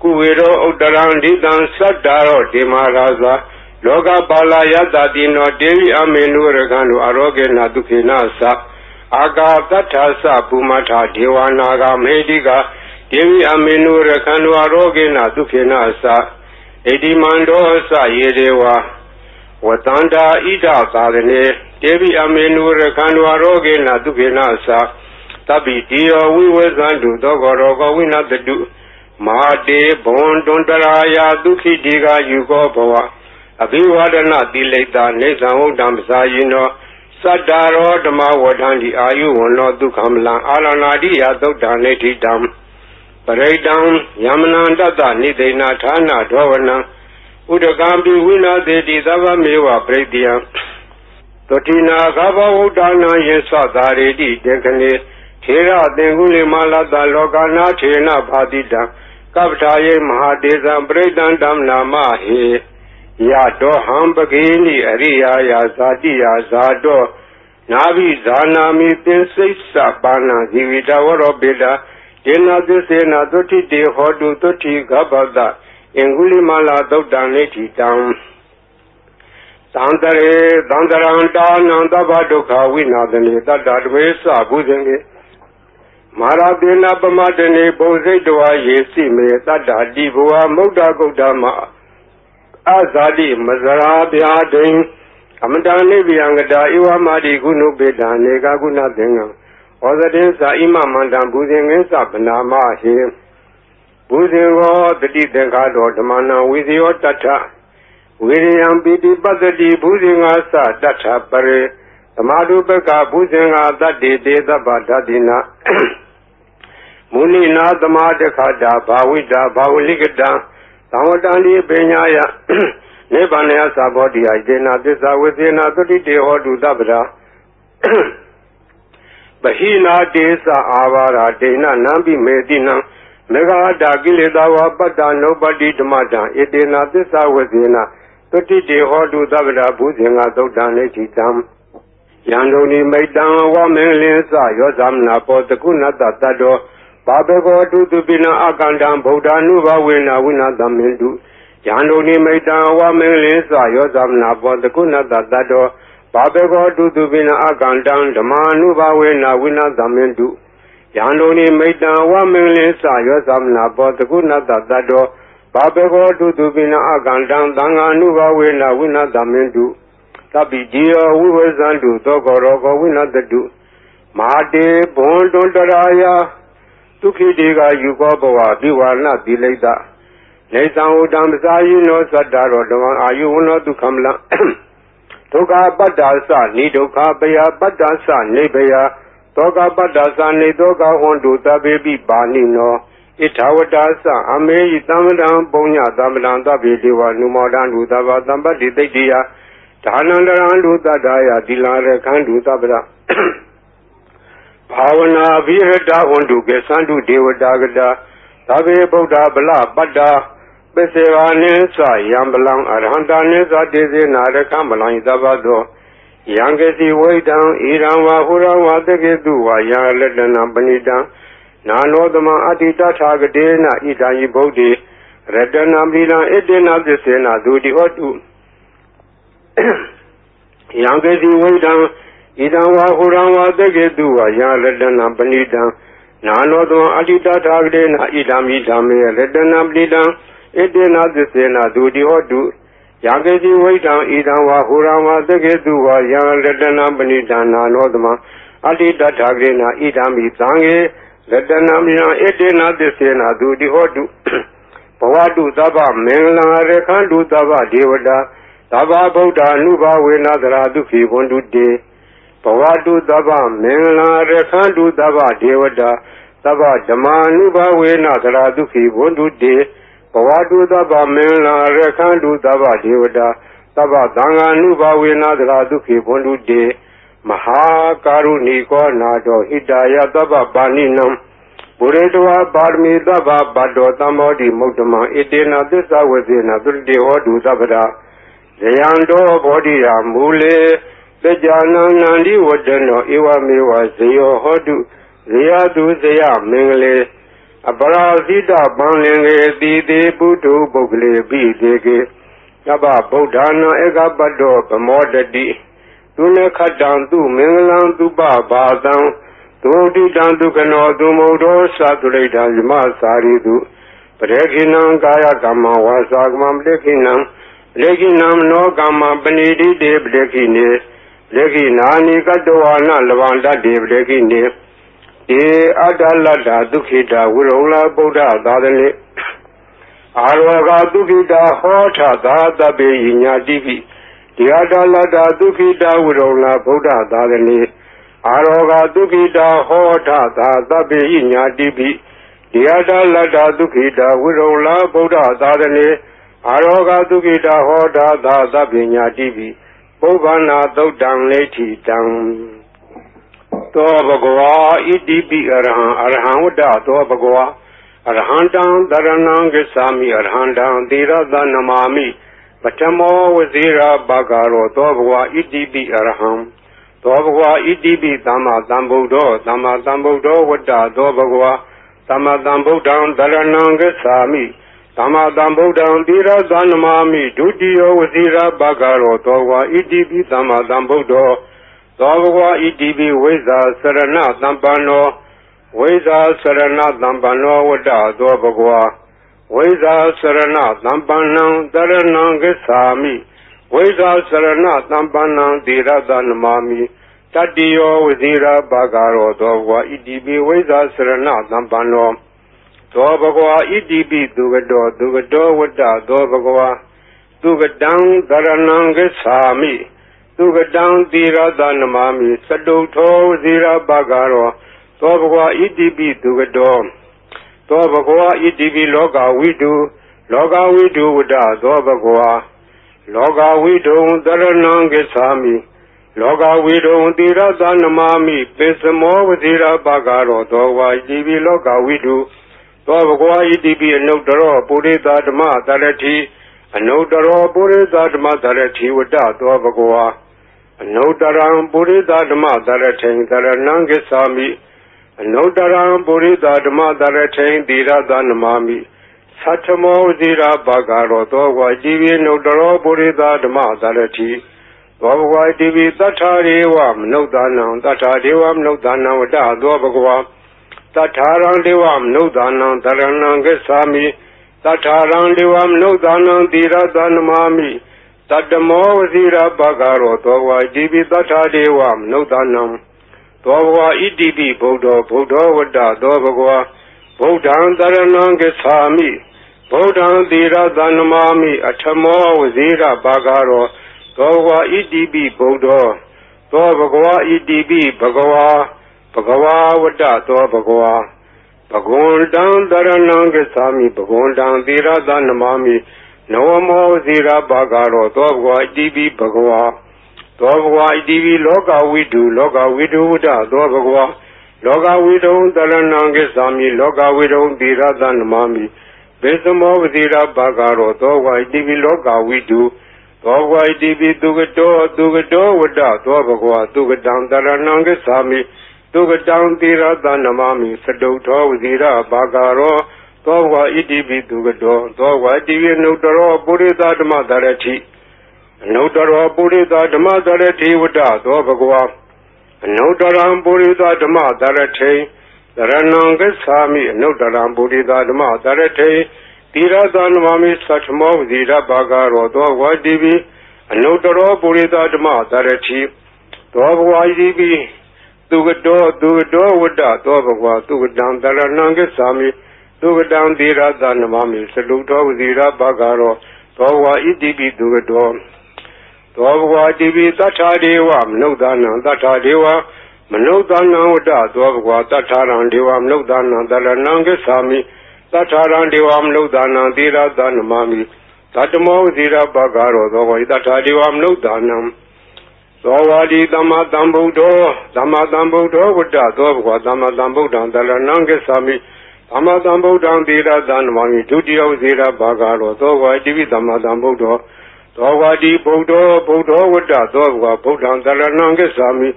ကုဝေရောဥဒ္ဒရံဒိတံသတ္တာရောဒေမရာဇာလောကပါလာယတတိနောဒေဝိအမေနုရခန္တုအာရောဂေနဒုခေနသအာကာသတ္ထသပုမထဒေဝနာဂမေတိကာဒေဝိအမေနုရခန္တုအာရောဂေနဒုခေနသဣတိမန္တောသယေဒေဝဝတန္တာဣဒသာသနေဒေဝိအမေနုရခန္တုအာရောဂေနဒုခေနသ Tabi Dio we was unto Dogorogo Winatadu Mate Bon Dontaraya Duki Diga Yugo Boa Abiwadana Dileta Nathan Odam Sayino Sadaro Dama Wadandi Ayu no Dukamla Alanadia Dodaneti Dam Paradam Yamananda Nidena Tana Dovana Udagambi Wina Dedi Dava Mewa Predia Totina Gaba Udana Yesa Daredi Dekane Tera Denguli Malada Logana Tena Badida Kaptaye Mahadeza Bredan Dam Nama He Yado Hambagini Aria Yazadiya Zado Nabi Zanami Pinsisa Bana Zivita Warobeda Jena Desena Doti De Hodu Doti Gabada Enguli Mala Dodaneti Dam Dandare Dandaranta Nanda Badoka Winadane Dadadwesa Buzenge Maradena Bamadene Bozedoa Yesi Me Dada Divoa Moda Godama Azadi Mazara Biadin Amadane Biangada Iwa Madi Gunu Beda Nega Guna Denga Ozadinsa Imamandam Buzingensa Banama He Buzingo Tati Denkado Damana Wizio Tata William Bidi Badadi Buzingasa Tata Pare Tamadu Beka Buzinga Dadi Deda Badadina Muni na Damada Kada Bawida Bawligada Tawadani Benyaya Nebanea Sabodi Idena Disa Within Atoti De Hodu Dabra Bahina Desa Avara Dena Nambi Medina Mega Dagiledawa Bada Nobody Damada Idena Disa Within Toti De Hodu Dabra Buzinga Dodane Chitam Yandoni Maidan Wamelisa Yozamna Potakuna Tado Babego to Bina Agandam Boda Nuva Wina Wina Damindu Yandoni Maidan Wamelisa Yozamna Potakuna Tado Babego to Bina Agandam Damanuva Wina Wina Damindu Yandoni Maidan Wamelisa Yozamna Potakuna Tado Babego to Bina Agandam Danganuva Wina Wina Damindu Tabi Dio we was unto Dogorogo Winatadu Mate Bon Dontaraya Tuki Diga Yugoboa Biwana Dileda Nathan Udam Sayino Sadaro Dawan Ayuno Dukamla Toga Badasa Nidoka Baya Badasa Nebaya Toga Badasa Nedoga Hondu Tabebi Banino Itawadasa Ame Itamadam Bonya Damadan Tabidiwa Numodan Udava Tambadi Tedia Tanandaran Dudadaya Dilare Kandu Tabra Bhavana Virada Hondu Gesandu Devadagada Tabe Boda Bala Bada Beseva Nesa Yambalang Arhanta Nesa Deze Narakamalang Zabado Yangesi Waidan Iranwa Hurawa Tegeduwa Yaladana Banidan Nanodama Adita Tagadena Idayi Bodi Redana Bila Edena Desena Dudi Hotu Yangesi Waidan Idanwa Hurawa Tegeduwa Yaladana Banidan Nanodama Adita Tagadena Idami Dame Redana Blidan Edena Desena Dudi Hotu Yangesi Waidan Idanwa Hurawa Tegeduwa Yaladana Banidan Nanodama Adita Tagadena Idami Zange Redana Mina Edena Desena Dudi Hotu Pawadu Daba Mengla Rekandu Daba Devada Daba Boda Nuba Wenadra Duki Wondu De Pawadu Daba Mengla Rekandu Daba Devada Daba Dama Nuba Wenadra Duki Wondu De Pawadu Daba Mengla Rekandu Daba Devada Daba Danga Nuba Wenadra Duki Wondu De Maha Karuni Nado Hidaya Daba Baninam Buredwa Barmi Daba Bado Tamodi Mudama Idena Disa Wazina Dulde Hodu Dabra Zayando Bodia Mule Sejana Nandi Wadano Iwa Miwa Zeyo Hodu Zayadu Zaya Mingle Abara Zida Banlinge Dide Budu Bogle Bidege Daba Bodana Ega Bado Pamodadi Tune Kadan Tu Minglan Tu Badan Todi Dandu Kano Dumodo Saturday Jima Saridu Prekinam Gaya Gama Wasagmam Lekinam no Gama Benedi de Blekine Lekinani Kadoana Lavanda de Blekine အတ္တလတ္တဒုက္ခိတဝိရုံလဗုဒ္ဓသာသနေအာရောဂဒုက္ခိတဟောထသာတပေညာတိပိဒီအတ္တလတ္တဒုက္ခိတဝိရုံလဗုဒ္ဓသာသနေအာရောဂဒုက္ခိတဟောထသာတပေညာတိပိဒီအတ္တလတ္တဒုက္ခိတဝိရုံလဗုဒ္ဓသာသနေအာရောဂဒုက္ခိတဟောထသာတပေညာတိပိပုဗ္ဗနာသုတ်တံလေထိတံသောဘဂဝါဣတိပိအရဟံအရဟံဝတ္တသောဘဂဝါအရဟံတံတရဏံဂစ္ဆာမိအရဟံတံသီရသနမာမိပထမောဝဇိရာဘဂရောသောဘဂဝါဣတိပိအရဟံသောဘဂဝါဣတိပိသမ္မာသမ္ဗုဒ္ဓောသမ္မာသမ္ဗုဒ္ဓောဝတ္တသောဘဂဝါသမ္မာသမ္ဗုဒ္ဓံတရဏံဂစ္ဆာမိသမ္မာသမ္ဗုဒ္ဓံသီရသနမာမိဒုတိယဝဇိရာဘဂရောသောဘဂဝါဣတိပိသမ္မာသမ္ဗုဒ္ဓောသောဘဂဝါဣတိပိဝိဇ္ဇာစရဏသမ္ပန္နောဝိဇ္ဇာစရဏသမ္ပန္နောဝတ္တသောဘဂဝါဝိဇ္ဇာစရဏသမ္ပန္နံတရဏံဂစ္ဆာမိဝိဇ္ဇာစရဏသမ္ပန္နံသီရသနမာမိတတ္တိယောဝဇိရာဘဂရောသောဘဂဝါဣတိပိဝိဇ္ဇာစရဏသမ္ပန္နောသောဘဂဝါဣတိပိသူကတောသူကတောဝတ္တသောဘဂဝါသူကတံတရဏံဂစ္ဆာမိသူကတံသီရသနမာမိသတုထောဝဇိရာဘဂရောသောဘဂဝါဣတိပိသူကတောသောဘဂဝါဣတိပိလောကဝိတုလောကဝိတုဝတ္တသောဘဂဝါလောကဝိတုတရဏံဂစ္ဆာမိလောကဝိတုသီရသနမာမိပိစမောဝဇိရာဘဂရောသောဘဂဝါဣတိပိလောကဝိတုသောဘဂဝါဣတိပိအနုတ္တရောပုရိသဓမ္မတရတိအနုတ္တရောပုရိသဓမ္မတရတိဝတ္တသောဘဂဝါအနုတ္တရံပုရိသဓမ္မတရထိန်တရဏံဂစ္ဆာမိအနုတ္တရံပုရိသဓမ္မတရထိန်သီရသနမာမိသတ္ထမောဝဇိရာဘဂရောသောဘဂဝါဣတိပိအနုတ္တရောပုရိသဓမ္မတရတိသောဘဂဝါဣတိပိသတ္ထာရေဝမနုဿာနံသတ္ထာဒေဝမနုဿာနံဝတ္တသောဘဂဝါသတ္ထာရံဒေဝမနုဿာနံတရဏံဂစ္ဆာမိသတ္ထာရံဒေဝမနုဿာနံသီရသနမာမိတတ္တမောဝဇိရာဘဂရောသောဘဂဝါဣတိပိသတ္ထာဒေဝမနုဿာနံသောဘဂဝါဣတိပိဗုဒ္ဓောဗုဒ္ဓောဝတ္တသောဘဂဝါဗုဒ္ဓံတရဏံဂစ္ဆာမိဗုဒ္ဓံသီရသနမာမိအထမောဝဇိရာဘဂရောသောဘဂဝါဣတိပိဗုဒ္ဓောသောဘဂဝါဣတိပိဘဂဝါဘဂဝါဝတ္တသောဘဂဝါဘဂဝန္တံတရဏံဂစ္ဆာမိဘဂဝန္တံသီရသနမာမိနဝမောဇိရာဘဂရောသောဘဂဝါဣတိပိဘဂဝါသောဘဂဝါဣတိပိလောကဝိတုလောကဝိတုဝတ္တသောဘဂဝါလောကဝိတုတရဏံဂစ္ဆာမိလောကဝိတုသီရသနမာမိဘေသမောဇိရာဘဂရောသောဘဂဝါဣတိပိလောကဝိတုသောဘဂဝါဣတိပိသူကတောသူကတောဝတ္တသောဘဂဝါသူကတံတရဏံဂစ္ဆာမိသူကတံသီရသနမာမိသတုထောဝဇိရာဘဂရောသောဘဂဝါဣတိပိသူကတောသောဘဂဝါဣတိပိအနုတ္တရောပုရိသဓမ္မတရတိအနုတ္တရောပုရိသဓမ္မတရတိဝတ္တသောဘဂဝါအနုတ္တရံပုရိသဓမ္မတရထိန်တရဏံဂစ္ဆာမိအနုတ္တရံပုရိသဓမ္မတရထိန်သီရသနမာမိသတ္ထမောဝဇိရာဘဂရောသောဘဂဝါဣတိပိအနုတ္တရောပုရိသဓမ္မတရတိသောဘဂဝါဣတိပိသူကတောသူကတောဝတ္တသောဘဂဝါသူကတံတရဏံဂစ္ဆာမိသူကတံသီရသနမာမိသလုတောဝဇိရာဘဂရောသောဘဂဝါဣတိပိသူကတောသောဘဂဝါဣတိပိသတ္ထာဒေဝမနုဿာနံသတ္ထာဒေဝမနုဿာနံဝတ္တသောဘဂဝါသတ္ထာရံဒေဝမနုဿာနံတရဏံဂစ္ဆာမိသတ္ထာရံဒေဝမနုဿာနံသီရသနမာမိသတ္တမောဝဇိရာဘဂရောသောဘဂဝါသတ္ထာဒေဝမနုဿာနံသောဝါဒီသမ္မာသမ္ဗုဒ္ဓောသမ္မာသမ္ဗုဒ္ဓောဝတ္တသောဘဂဝါသမ္မာသမ္ဗုဒ္ဓံတရဏံဂစ္ဆာမိသမ္မာသမ္ဗုဒ္ဓံသီရသနမာမိဒုတိယဝဇိရာဘဂရောသောဝါဣတိပိသမ္မာသမ္ဗုဒ္ဓောသောဝါဒီဗုဒ္ဓောဗုဒ္ဓောဝတ္တသောဘဂဝါဗုဒ္ဓံတရဏံဂစ္ဆာမိ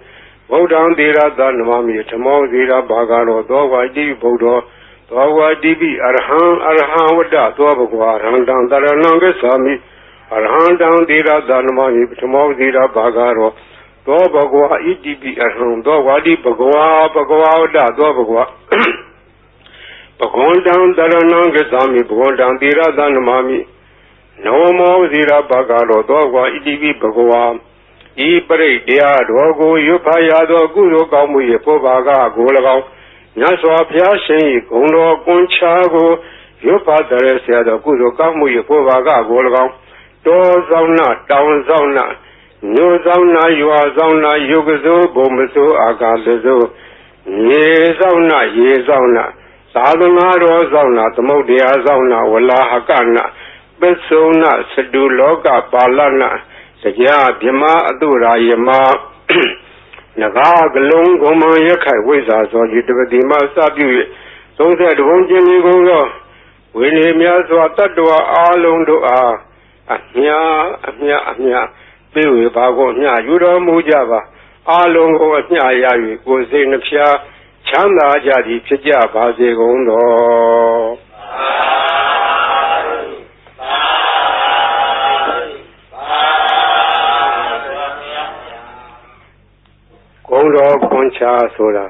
ဗုဒ္ဓံသီရသနမာမိဓမ္မောဇိရာဘဂရောသောဝါဣတိပိဗုဒ္ဓောသောဝါဣတိပိအရဟံအရဟံဝတ္တသောဘဂဝါအရဟံတံတရဏံဂစ္ဆာမိအရဟံတံသီရသနမာမိဓမ္မောဇိရာဘဂရောသောဘဂဝါဣတိပိအရဟံသောဝါဒီဘဂဝါဝတ္တသောဘဂဝါဘဂဝန္တံတရဏံဂစ္ဆာမိဘဂဝန္တံသီရသနမာမိနဝမောဇိရာဘဂရောသောဘဂဝါဣတိပိဘဂဝါဤပရိတရားတော်ကိုရွတ်ဖတ်ရသောကုသိုလ်ကောင်းမှု၏ပုဗ္ဗာကကို၎င်း မြတ်စွာဘုရားရှင်၏ဂုဏ်တော်ကွန်ချာကိုရွတ်ဖတ်တဲ့ဆရာတော်ကုသိုလ်ကောင်းမှု၏ကိုယ်ပါကကို၎င်းတောဆောင်နာတောင်ဆောင်နာမြို့ဆောင်နာရွာဆောင်နာယုတ်ကစိုးဘုံမစိုးအာကာသစိုးရေဆောင်နာရေဆောင်နာသာသနာတော်ဆောင်နာသမုဒ္ဒရာဆောင်နာဝလာဟကနာပစ္စုံနာသတုလောကပါဠနာစကြာဗြမအတုရာယမနဂါကလုံးဂုံမရခိုင်ဝိဇာသောจิตပတိမစပြု၍30ဘုံကျင်ကြီးကုန်သောဝိနည်းများစွာတတ္တဝါအားလုံးတို့အားအမြပေးဝေပါကိုအမြယူတော်မူကြပါအားလုံးကိုအမြရ၍ကိုယ်စိတ်နှဖျားချမ်းသာကြသည်ဖြစ်ကြပါစေကုန်တော်ဂုဏ်တော်ကွန်ချာဆိုတာ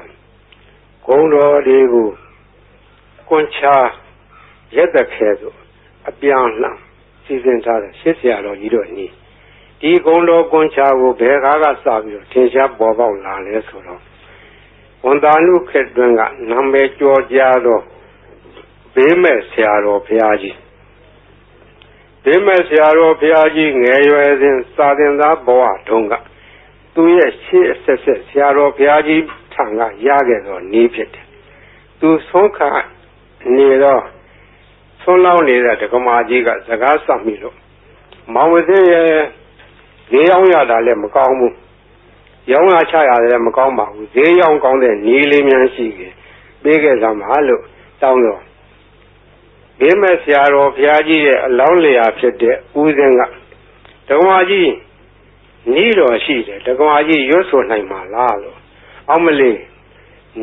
ဂုဏ်တော်တွေကိုကွန်ချာရက်သက်ခဲဆိုအပြောင်းလှန်စီစဉ်ထားတဲ့ရှစ်ဆရာတော်ကြီးတို့နီးဒီဂုဏ်တော်ကွန်ချာကိုဘယ်ကားကစပြီးတော့ထင်ရှားပေါ်ပေါက်လာလဲဆိုတော့ဝန်တာနုခေတ်တွင်ကနာမည်ကျော်ကြားသောဘေးမဲ့ဆရာတော်ဘုရားကြီးဘေးမဲ့ဆရာတော်ဘုရားကြီးငယ်ရွယ်စဉ်စာသင်သားဘဝတုန်းကသူရဲ့ရှေ့အဆက်ဆက်ဆရာတော်ဘုရားကြီးထံကရခဲ့သောနည်းဖြစ်တယ်သူဆုံးခါနေတော့ဆုံးလောင်းနေတဲ့ဒကမာကြီးကစကားဆက်မိလို့မောင်ဝသေးရဲ့ဈေးရောက်ရတာလည်းမကောင်းဘူးရောင်းရချရတယ်လည်းမကောင်းပါဘူးဈေးရောက်ကောင်းတဲ့နည်းလေးများရှိခဲ့ပေးခဲ့စမ်းပါလို့တောင်းတော့ဘေးမဲ့ဆရာတော်ဘုရားကြီးရဲ့အလောင်းလျာဖြစ်တဲ့ဦးစင်းကဒကမာကြီးနီးတော်ရှိတယ်ဒကမာကြီးရွတ်ဆိုနိုင်မှာလားလို့အောင်မလေး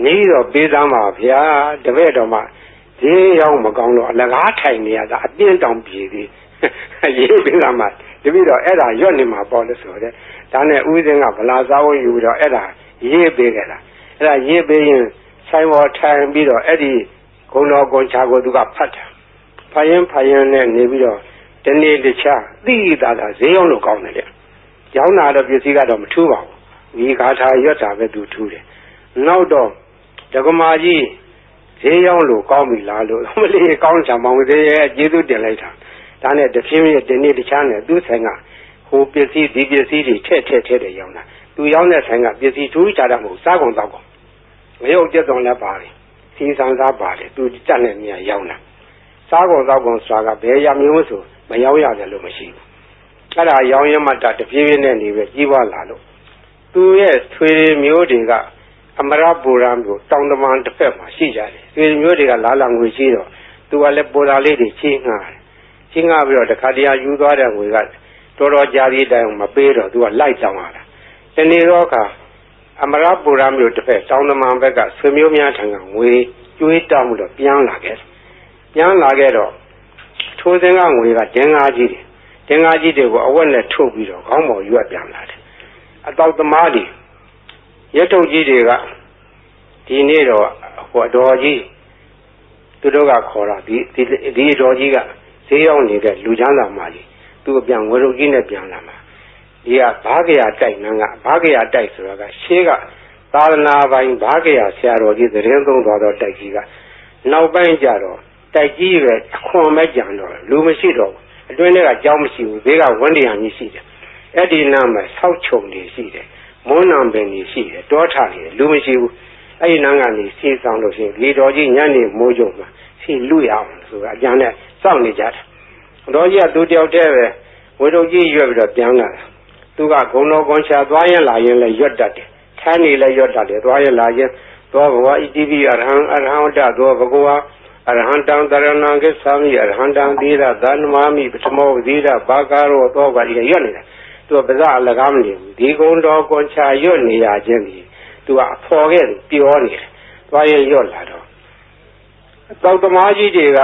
နီးတော်ပေးသမ်းပါဗျာတပည့်တော်မှာဈေးရောက်မကောင်းတော့အလကားထိုင်နေရတာအတင်းတောင်ပြေသေးရေးပေးသမ်းပါတပည့်တော်အဲ့ဒါရွတ်နေမှာပေါ့လို့ဆိုတဲ့ဒါနဲ့ဦးစင်းကဗလာစားဝယူပြီးတော့အဲ့ဒါရေးပေးခဲ့တာအဲ့ဒါရေးပေးရင်ဆိုင်ပေါ်ထိုင်ပြီးတော့အဲ့ဒီဂုဏ်တော်ကွန်ချာကိုသူကဖတ်တာဖတ်ရင်နဲ့နေပြီးတော့ဒီနေ့တခြားသိတာဈေးရောက်လို့ကောင်းတယ်လေရောင်းတာတော့ပစ္စည်းကတော့မထူးပါဘူးဒီဂါထာရွတ်တာပဲသူထူးတယ်နောက်တော့ဒကမာကြီးဈေးရောက်လို့ကောင်းပြီလားလို့မလေးကောင်းချာမောင်သေးရဲ့ကျေးဇူးတင်လိုက်တာဒါနဲ့တဖြည်းဖြည်းဒီနေ့တခြားနဲ့သူ့ဆိုင်ကဟိုပစ္စည်းဒီပစ္စည်းတွေထည့်တယ်ရောင်းတာသူရောင်းတဲ့ဆိုင်ကပစ္စည်းထူးခြားတာမဟုတ်စားကုန်တော့ကုန်မရုပ်ကျက်တော်လည်းပါတယ်စီစံစားပါတယ်သူကြက်တဲ့နေရာရောင်းတာစားကုန်တော့ကုန်ဆိုတာကဘယ်ရမျိုးဆိုမရောက်ရတယ်လို့မရှိဘူးအဲ့ဒါရောင်းရမှတဖြည်းဖြည်းနဲ့နေပဲကြီးပွားလာလို့သူရဲ့ဆွေမျိုးတွေကအမရပူရမျိုးတောင်တမန်တစ်ဖက်မှာရှိကြတယ်ဆွေမျိုးတွေကလာငွေရှိတော့သူကလည်းပူရာလေးတွေချင်းငှားပြီးတော့တခါတည်းယူသွားတဲ့ငွေကတော်တော်ကြာပြီးတိုင်မပေးတော့သူကလိုက်တောင်းလာတာတနေ့တော့ကအမရပူရမျိုးတစ်ဖက်တောင်တမန်ဘက်ကဆွေမျိုးများထံကငွေကျွေးတောင်းလို့ပြန်လာခဲ့တော့ထိုးစင်းကငွေကဒင်္ဂါကြီးတွေကိုအဝက်နဲ့ထုတ်ပြီးတော့ခေါင်းပေါ်ရွက်ပြန်လာတယ်အတောက်သမားတွေရက်ထုတ်ကြီးတွေကဒီနေ့တော့ဟိုအတော်ကြီးသူတို့ကခေါ်တာဒီအတော်ကြီးကဈေးရောက်နေတဲ့လူချမ်းသာမကြီးသူ့ပြန်ဝရုပ်ကြီးနဲ့ပြန်လာမှာဒီကဘာကရာတိုက်နန်းကဘာကရာတိုက်ဆိုတာကရှေးကသာသနာပိုင်ဘာကရာဆရာတော်ကြီးသတင်းသုံးသွားတော့တိုက်ကြီးကနောက်ပိုင်းကျတော့တိုက်ကြီးပဲအခွန်မဲ့ကြံတော့လူမရှိတော့ဘူးအတွင်းထဲကကြောင်းမရှိဘူးဘေးကဝန်းတရားကြီးရှိတယ်အဲ့ဒီနားမှာဆောက်ချုံတွေရှိတယ်မွန်းနံပင်တွေရှိတယ်တောထတွေလူမရှိဘူးအဲ့ဒီနားကနေစီးဆောင်လို့ရှိရင်ဒီတော်ကြီးညနေမိုးကြုံမှာစီလူရအောင်ဆိုတာအကြံနဲ့စောင့်နေကြတာတော်ကြီးကသူတယောက်တည်းပဲဝေတော်ကြီးရွက်ပြီးတော့ပြန်လာတာသူကဂုံတော်ကွန်ချာသွားရင်လာရင်လည်းရွတ်တတ်တယ်ထိုင်းနေလည်းရွတ်တတ်တယ်သွားရင်လာရင်သောဘဝဣတိပိအရဟံဝတ္တသောဘဂဝါအရဟံတံတရဏံကိသာမိအရဟံတံသီရသန္မာမိပထမောသီရဘာကာရောသောကကြီးရွတ်နေတာသူကပဇာအလကားမနေဘူးဒီကုံတော်ကွန်ချာရွတ်နေရခြင်းဒီသူကအဖော်ခဲ့ပြောနေတယ်သွားရင်ရွတ်လာတော့တောက်သမားကြီးတွေက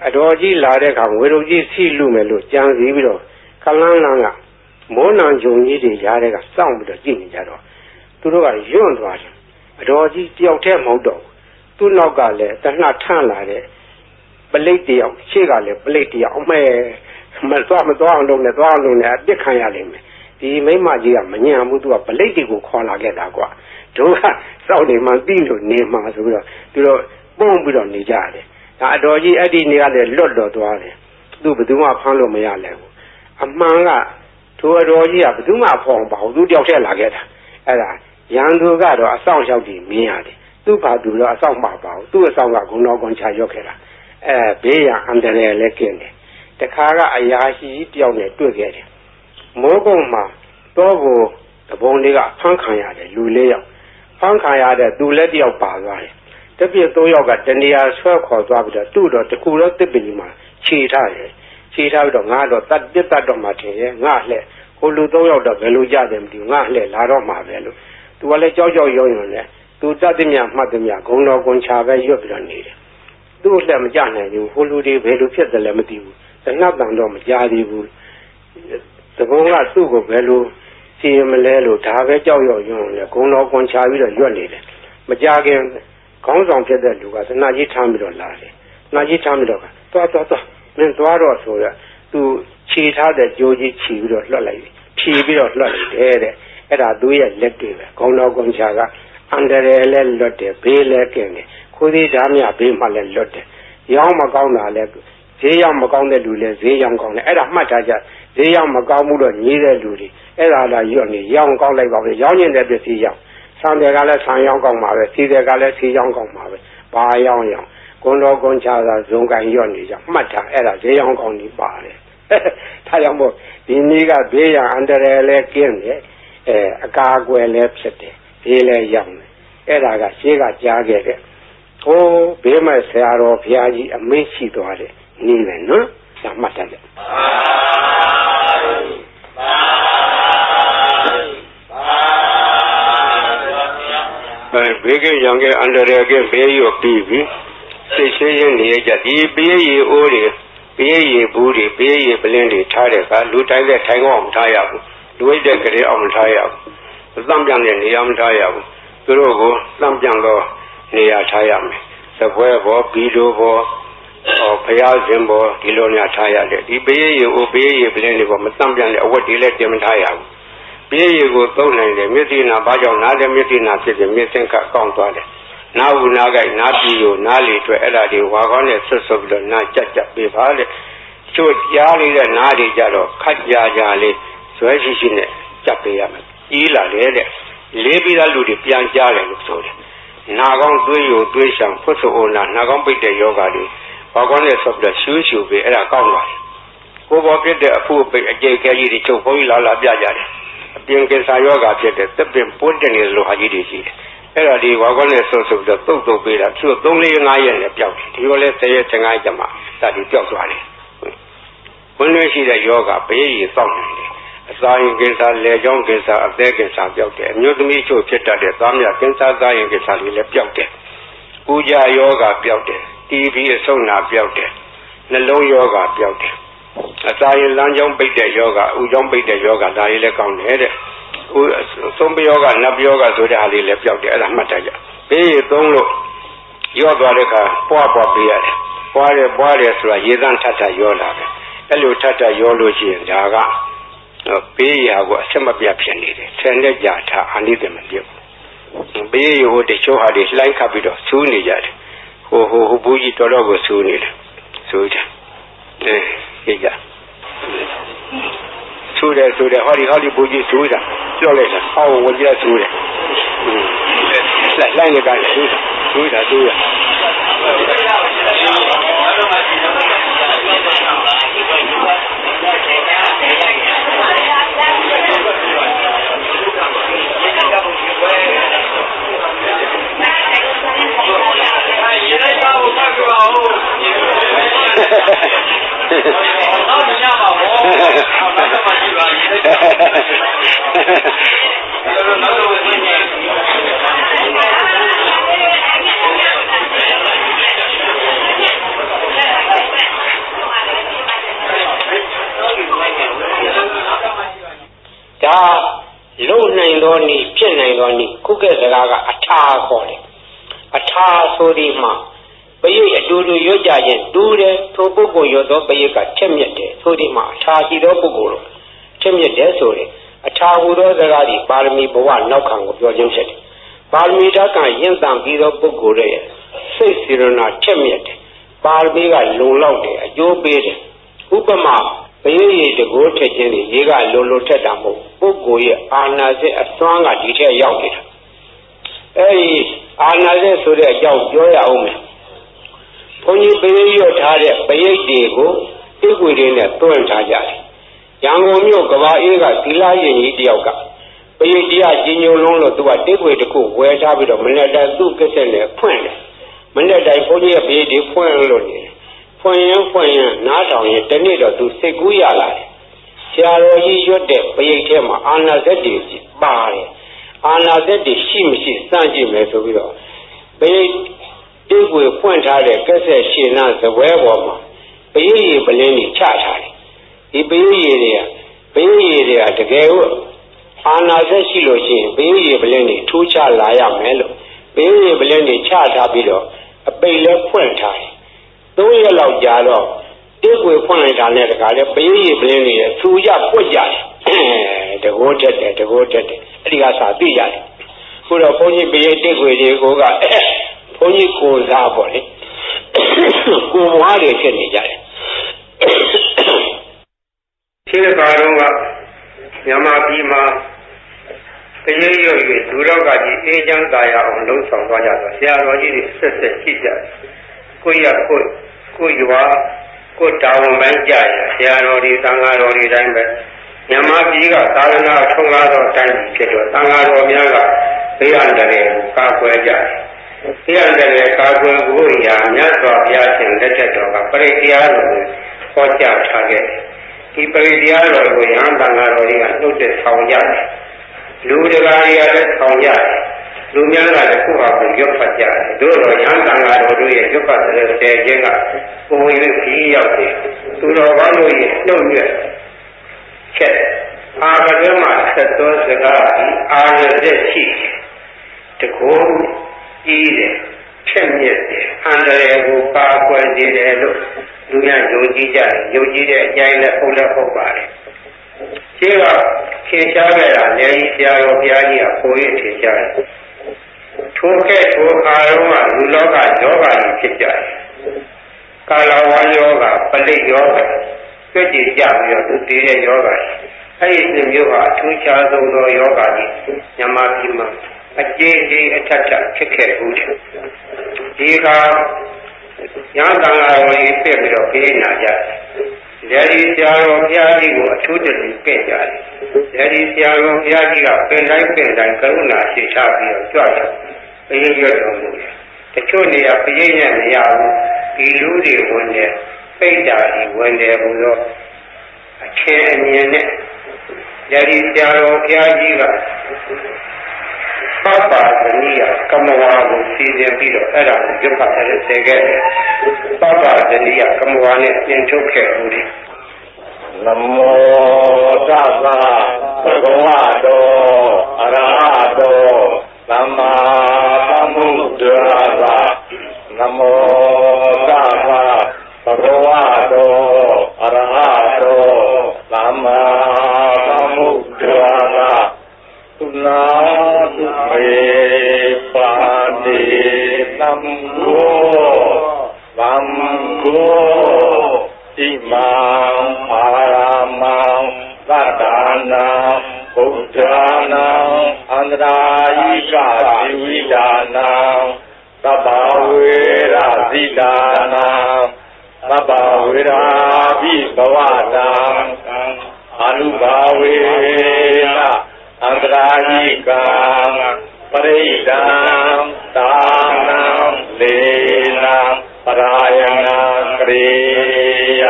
အတော်ကြီးလာတဲ့အခါဝေရုံကြီးစီလူမယ်လို့ကြံစည်ပြီးတော့ခလန်းလန်းကမိုးနံဂျုံကြီးတွေရားတဲ့ကစောင့်ပြီးတော့ကြည့်နေကြတော့သူတို့ကယွန့်သွားတယ်အတော်ကြီးတယောက်တည်းမဟုတ်တော့သူ့နောက်ကလည်းတနှထန့်လာတဲ့ပလိတ်တယောက်ရှေ့ကလည်းပလိတ်တယောက်အမဲမသွားအောင်လုပ်နေအပြစ်ခံရလိမ့်မယ်ဒီမိမကြီးကမညံဘူးသူကပလိတ်တွေကိုခေါ်လာခဲ့တာကွာ တို့ကစောက်နေမှသိလို့နေမှာဆိုပြီးတော့သူတို့ပုံပြီးတော့နေကြတယ်ဒါအတော်ကြီးအဲ့ဒီနေရာလေလွတ်တော်သွားတယ်သူဘယ်သူမှဖမ်းလို့မရလဲဘူးအမှန်ကထိုအတော်ကြီးကဘယ်သူမှဖော်ပါဘူးသူတယောက်တည်းလာခဲ့တာအဲ့ဒါရန်သူကတော့အဆောင်ရောက်ပြီးမြင်ရတယ်သူ့ဘာသူတော့အဆောင်မှာပါဘူးသူ့အဆောင်ကဂုဏတော်ကွန်ချရောက်ခဲ့တာဘေးရန်အန္တရာယ်လည်းကင်းတယ်တခါကအရာရှိတယောက်နဲ့တွေ့ခဲ့တယ်မိုးကုတ်မှာတော့ကိုတပုံလေးကဖမ်းခံရတယ်လူ၄ယောက်ဖမ်းခံရတဲ့သူလည်းတယောက်ပါသွားတယ်တပြည့်၃ယောက်ကတနေရာဆွဲခေါ်သွားပြီးတော့သူ့တော့တကူတော့တစ်ပင်ကြီးမှာခြေထားတယ်ခြေထားပြီးတော့ငါတော့တတ်တော့မှထင်ရဲ့ငါလှဲ့ဟိုလူ၃ယောက်တော့ဘယ်လိုကြတယ်မသိဘူးငါလှဲ့လာတော့မှာပဲလို့သူကလည်းကြောက်ရုံနဲ့သူတတ်သည်မြမှတ်သည်မြဂုံတော်ကွန်ချပဲရွတ်ပြီးတော့နေတယ်သူ့လှဲ့မကြနိုင်ဘူးဟိုလူတွေဘယ်လိုဖြစ်တယ်လဲမသိဘူးတနတ်တန်တော့မကြားသေးဘူးသဘုံကသူ့ကိုဘယ်လိုစီရင်မလဲလို့ဒါပဲကြောက်ရွံ့လေဂုံတော်ကွန်ချပြီးတော့ရွတ်နေတယ်မကြခင်ခေါင်းဆောင်ဖြစ်တဲ့လူကသနာကြီးထမ်းပြီးတော့လာတယ်သနာကြီးထမ်းပြီးတော့သွားမင်းသွားတော့ဆိုရသူခြေထားတဲ့ကြိုးကြီးခြီးပြီးတော့လွှတ်လိုက်ဖြီးပြီးတော့လွှတ်လိုက်တယ်တဲ့အဲ့ဒါသူရဲ့လက်တွေပဲဂုံတော်ကွန်ချကအန္တရာယ်လည်းလွတ်တယ်ဘေးလည်းကင်းတယ်ခိုးသေးဓာမြဘေးမှလည်းလွတ်တယ်ရောင်းမကောင်းတာလည်းဈေးရောက်မကောင်းတဲ့လူလည်းဈေးရောက်ကောင်းတယ်အဲ့ဒါမှတ်ထားကြဈေးရောက်မကောင်းမှုတော့ညီးတဲ့လူတွေအဲ့ဒါလာရွတ်နေရောင်းကောင်းလိုက်ပါပဲရောင်းနေတဲ့ပစ္စည်းရောက်ဆံတွေကလည်းဆံရောင်းကောင်းပါပဲစီတွေကလည်းစီရောင်းကောင်းပါပဲဘာရောင်းဂုံတော်ကွန်ချသာဇုံကန်ရွတ်နေကြမှတ်ထားအဲ့ဒါဈေးရောင်းကောင်းနေပါတယ်ဒါကြောင့်မို့ဒီနေ့ကဘေးရန်အန္တရာယ်လည်းကင်းတယ်အကာအကွယ်လည်းဖြစ်တယ်ဘေးလည်းရောက်တယ်အဲ့ဒါကရှေးကကြားခဲ့တဲ့ဟိုးဘေးမဲ့ဆရာတော်ဘုရားကြီးအမင်းရှိသွားတယ်နေတယ်နော်ဒါမှတ်တယ်ဘေးကရံကအန္တရာယ်ကဘေးရောပြီးပြီစိတ်ရှင်းရင်းနေကြဒီဘေးရီအိုးတွေဘေးရီဘူးတွေဘေးရီပလင်းတွေထားတဲ့ကလူတိုင်းတဲ့ထိုင်ကောင်းမထားရဘူးလူဝိတ်တဲ့ကလေးအောင်မထားရဘူးသံပြန်တဲ့နေရာမထားရဘူးသူတို့ကိုသံပြန်တော့နေရာထားရမယ်စပွဲဘောဘီလိုဘောဘုရားရှင်ဘောဒီလိုများထားရတယ်ဒီဘေးရီအိုးဘေးရီပလင်းတွေဘောမသံပြန်တဲ့အဝတ်တွေလည်းတင်မထားရဘူးဘေးရီကိုသုံးနိုင်တယ်မျက်စိနာဘာကြောင့်နားတယ်မျက်စိနာဖြစ်တယ်မျက်စင်ကကောင်းသွားတယ်နားဘူးနားကြိုက်နားပြီးကိုနားလေအတွက်အဲ့ဒါတွေဝါကောင်းနဲ့ဆွတ်ဆွတ်ပြီးတော့နားကြက်ပေးပါလေချို့ကြားလေးတဲ့နားတွေကြတော့ခတ်ကြလေးဇွဲရှိနဲ့ကြက်ပေးရမယ်ကြီးလာလေတဲ့လေးပြီးသားလူတွေပြန်ကြားတယ်လို့ဆိုတယ်နာကောင်းသွေးယိုသွေးရှံဖွတ်ဆိုးနာနာကောင်းပိတ်တဲ့ယောဂါတွေဝါကောင်းနဲ့ဆွတ်ပြီးတော့ရှူပေးအဲ့ဒါကောင်းပါလေကိုယ်ပေါ်ဖြစ်တဲ့အဖို့ပိတ်အကျိတ်ခဲကြီးတွေချုပ်ဘုန်းကြီးလာပြကြတယ်အပြင်ကင်ဆာယောဂါဖြစ်တဲ့သစ်ပင်ပွင့်တဲ့နေလိုဟာကြီးတွေရှိတယ်အဲ့ဒါဒီဝါကောင်းနဲ့ဆွတ်ပြီးတော့တုတ်ပေးတာသူတို့3-4-5ရက်နဲ့ပျောက်တယ်ဒီလိုလဲ10ရက်15ရက်ကျမှဒါဒီပျောက်သွားတယ်ဝင်လွှဲရှိတဲ့ယောဂဘေးရီစောင့်နေတယ်အစာရင်ကင်ဆာလေကြောင်းကင်ဆာအသက်ကင်ဆာပျောက်တယ်အမျိုးသမီးချို့ဖြစ်တတ်တဲ့သားမြကင်ဆာသားရင်ကင်ဆာတွေလည်းပျောက်တယ်ပူကြယောဂပျောက်တယ်တီဘီအဆုတ်နာပျောက်တယ်နှလုံးယောဂပျောက်တယ်အစာရင်လမ်းကြောင်းပိတ်တဲ့ယောဂဥကြောင်းပိတ်တဲ့ယောဂဒါတွေလည်းကောင်းတယ်တဲ့ဆုံးပယောဂနတ်ယောဂဆိုတဲ့ဟာလေးလည်းပျောက်တယ်အဲ့ဒါမှတ်တတ်ကြဘေးရီသုံးလို့ရောသွားတဲ့အခါပွားပေးရတယ်ပွားတယ်ဆိုတာရေသန့်ထပ်ရောလာတယ်အဲ့လိုထပ်ရောလို့ရှိရင်ဒါကဘေးရာကိုအဆက်မပြတ်ဖြစ်နေတယ်ဆယ်နဲ့ကြာထားအနိသမပြုတ်ဘေးရိုးတချို့ဟာတွေလှိုင်းခတ်ပြီးတော့ဆူးနေကြတယ်ဟိုဘူးကြီးတော်တော်ကိုဆူးနေတယ်ဆူးတယ်ကြည့်ကြဆူးတယ်ဟောဒီဘူးကြီးဆူးတာပြောလိုက်တာအော်ဝကြဆူးတယ်လှိုင်းနေကြဆူးတာလုံနိုင်သောနည်းဖြစ်နိုင်သောနည်းခုကဲ့စကားကအထာခေါ်တယ်အထာဆိုဒီမှာပရိတ်အတူတူရွတ်ကြရင်တူတယ်ထိုပုဂ္ဂိုလ်ရွတ်သောပရိတ်ကထက်မြက်တယ်ဆိုဒီမှာအထာရှိသောပုဂ္ဂိုလ်ထက်မြက်တယ်ဆိုရင်အထာဟူသောစကားဒီပါရမီဘဝနောက်ခံကိုပြောခြင်းဖြစ်တယ် ပါရမီဓာတ်ကရင့်တန်ပြီးသောပုဂ္ဂိုလ်ရဲ့စိတ်စေရနာချက်မြတ်တယ်ပါရမီကလုံလောက်တယ်အကျိုးပေးတယ်ဥပမာဘယရေတကိုးထက်ခြင်းတွေရေကလုံထက်တာမဟုတ်ပုဂ္ဂိုလ်ရဲ့အာနာစိတ်အစွမ်းကဒီထက်ရောက်နေတာအဲဒီအာနာစိတ်ဆိုတဲ့အကြောင်းပြောရအောင်မယ်ဘုန်းကြီးဘယရွတ်ထားတဲ့ဘယိတ်တွေကိုတိတ်ွေတွေနဲ့တွန်းထားကြတယ်ရန်ကုန်မြို့ကဘာအေးကသီလရင်ကြီးတယောက်ကဘယိတ်တရားကြီးညိုလုံးလို့သူကတိတ်ွေတစ်ခုဝယ်ထားပြီးတော့မနေ့တိုင်းသူ့ကက်ဆက်နဲ့ဖွင့်တယ်မနေ့တိုင်းဘုန်းကြီးရဲ့ဘယိတ်တွေဖွင့်လို့နေတယ်ဖွင့်ရင်နားထောင်ရင်တနေ့တော့သူစိတ်ကူးရလာတယ်ဆရာတော်ကြီးရွတ်တဲ့ဘယိတ်ထဲမှာအာနာစက်တွေပါတယ်အာနာစက်တွေရှိမရှိစမ်းကြည့်မယ်ဆိုပြီးတော့ဘယိတ်တိတ်ွေဖွင့်ထားတဲ့ကက်ဆက်ရှင်နာဇပွဲပေါ်မှာဘယိတ်ရေပလင်းကြီးချထားတယ်ဒီဘယိတ်ရေတွေကတကယ်လို့အာနာစက်ရှိလို့ရှိရင်ဘယိတ်ရေပလင်းကြီးထိုးချလာရမယ်လို့ဘယိတ်ရေပလင်းကြီးချထားပြီးတော့အပိတ်လဲဖွင့်ထားတယ်3 ရက်လောက်ကြာတော့တိတ်ွေဖွင့်လိုက်တာနဲ့တခါလဲဘယိတ်ရေပလင်းကြီးရဲ့သူရပွက်ကြတယ်တကိုးတက်တယ်အဲ့ဒီကစာသိရတယ်ခုတော့ဘုန်းကြီးဘယိတ်တိတ်ွေတွေကိုကဘုန်းကြီးကိုစားပေါ့လေကိုမွားတွေဖြစ်နေကြတယ်ခြေကားတော့ကမြန်မာပြည်မှာတရေရွရွဒူတော့ကကြီးအေးချမ်းသာရအောင်လှုံ့ဆော်သွားကြတော့ဆရာတော်ကြီးတွေဆက်ရှိကြတယ်ကိုရွာကိုတာဝန်ပိုင်းကြရဆရာတော်တွေသံဃာတော်တွေတိုင်းပဲမြန်မာပြည်ကသာသနာထုံးကားသောတိုင်းဖြစ်တော့သံဃာတော်များကဘေးအန္တရာယ်ကာကွယ်ကြတယ်ဘေးအန္တရာယ်ကာကွယ်ဖို့ရာမြတ်စွာဘုရားရှင်လက်ထက်တော်ကပရိတရားတော်ကိုဟောကြားထားခဲ့တယ်ဒီပရိတရားတော်ကိုရဟန်းသံဃာတော်တွေကနှုတ်ဆက်ဆောင်ကြတယ်လူတရားတွေကလည်းဆောင်ကြတယ်လူများကလည်းကိုယ့်ဟာကိုယ်ရွတ်ဖတ်ကြတယ်တို့တော့ရဟန်းသံဃာတော်တို့ရဲ့ရွတ်ဖတ်တဲ့ဆယ်ခြင်းကပုံဝင်ပြီးရောက်တယ်သူတော်ဘာလို့ရဲ့နှုတ်ရွက်ချက်အာကရမဆက်တော်စကားအာရတဲ့ရှိတကူကြီးတယ်ချက်မြက်တယ်အန္တရာယ်ကိုပါကွယ်စေတယ်လို့လူများယုံကြည်ကြတယ်ယုံကြည်တဲ့အကြိုင်းနဲ့ဟုတ်ပါတယ်ရှင်းတော့ခေရှားခဲ့တာလည်းဆရာတော်ဘုရားကြီးကပိုရထင်ရှားတယ်ထိုအာရုံကလူလောကယောဂါကြီးဖြစ်ကြတယ်ကာလဝါယောဂပလိတ်ယောဂပြည့်ကြည်ကြပြီးတော့သူတည်တဲ့ယောဂအဲ့ဒီမျိုးဟာအထူးခြားဆုံးသောယောဂကြီးမြန်မာပြည်မှာအကျေးကြီးအထက်ထဖြစ်ခဲ့ဘူးဒီကရဟန်းသံဃာတော်ကြီးပြည့်ပြီးတော့ပြေးနာကြတယ်ဒီဆရာတော်ဘုရားကြီးကိုအထူးတည်းပြည့်ကြတယ်ဒီဆရာတော်ဘုရားကြီးကပင်တိုင်းကရုဏာရှိချပြီးတော့ကြွတယ်ဘယင်းရွတ်တော်မူတယ်တချို့နေရာဘယင်းနဲ့မရဘူးဒီလူတွေဝင်တယ်ပိဋ္ဌာကြီးဝင်တယ်ဘုရားအချင်းအမြင်နဲ့ဒီဆရာတော်ဘုရားကြီးကပပဇနိယကမဝါကိုစီစဉ်ပြီးတော့အဲ့ဒါကိုရွတ်ဖတ်တဲ့ဆယ်ခဲ့တယ်ပပဇနိယကမဝါနဲ့ပြင်ထုတ်ခဲ့ဦးတယ်နမောတသဗ္ဗဝတောအရဟတောသမ္မာသမ္ဗုဒ္ဓါသနမောတသဗ္ဗဝတောအရဟတောသမ္မာသမ္ဗုဒ္ဓါသသုနာတုမေပါတိသံဃောသံဃောဣမံအာရမံသတ္တနာဗုဒ္ဓနာအန္တရာယိကဇိဝိဒါနာသဗ္ဗဝေရဇိဒါနာသဗ္ဗဝေရာဘိဘဝနာအနုဘာဝေနအန္တရာယိကပရိဒံသာနံလေနံပရာယနာကရေယ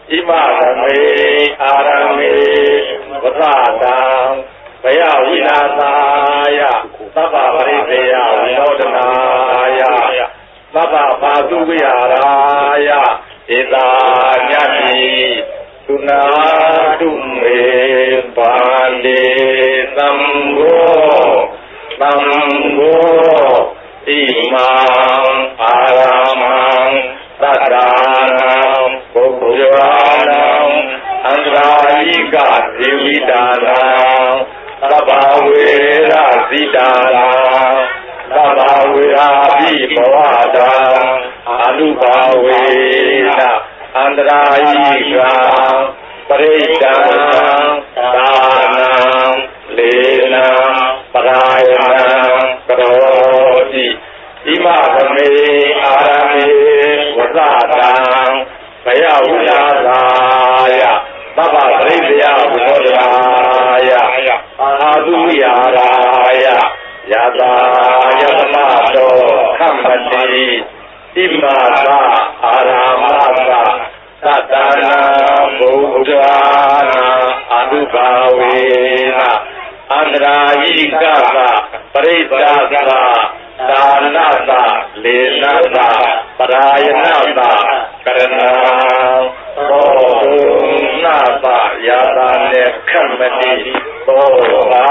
ဣမသမေအာရမေဝသတံဘယဝိနာသာယသဗ္ဗပရိသေယဝိနောဒနာယသဗ္ဗပါတုဝိဟာရယဧတာညတိသုနာတုမေပါလေသံဃောသံဃောဣမံအာရမံသတ္တနာပုဗ္ဗောနာအန္တရာယိကဇိဝိဒါနာသဗ္ဗဝေရ ဇိတာနာသဗ္ဗဝေရာပိဘဝတံအနုဘာဝေနအန္တရာယိကံပရိတံသာနံလေနံပရာယနံကရောတိဣမသမေအာရမေဝဇတံဘယဝိလာသာယသဗ္ဗပရိသေယဝိနောဒရာယအာသုယာရာယယတာယတမတောခမ္မတိဣမသာအာရမသာသတ္တနာဘုဒ္ဓနာအနုဘာဝေနအန္တရာယိကသပရိစ္ဆာသဒါနသလေနသပရာယနသကရဏသောနာသယာတာနေခမ္မတိသောပါ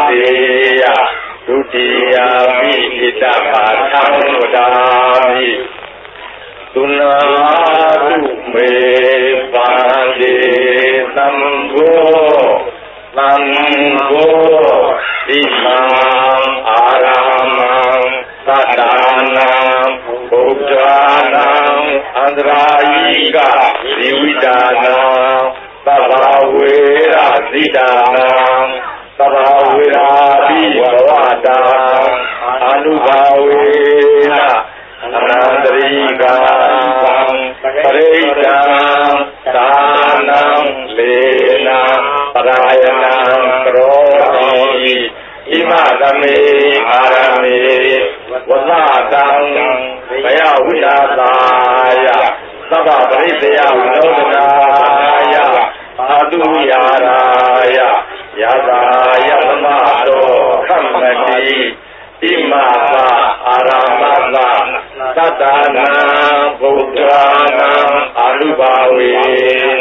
တိယဒုတိယမိဣတပါသံဝဒာမိသုနာတုမေပါတိသံဃောသံဃောဣမံအာရမံသတ္တနာဘုဒ္ဓနာအန္တရာယိကဇီဝိတာနာသဗ္ဗဝေရာဇိတာနာသဗ္ဗဝေရာပိဘဝတံအနုဘာဝေနအနန္တရိကံပရိတံသာနံလေနံပရာယနံကရောတိဣမသမေအာရမေဝဇတံဘယဝိလာသာယသဗ္ဗပရိသေယဝိနောဒနာယအာတုယာရာယယတာယသမတောခမ္မတိဣမသာအာရမသာသတ္တနာဘုဒ္ဓနာအနုဘာဝေ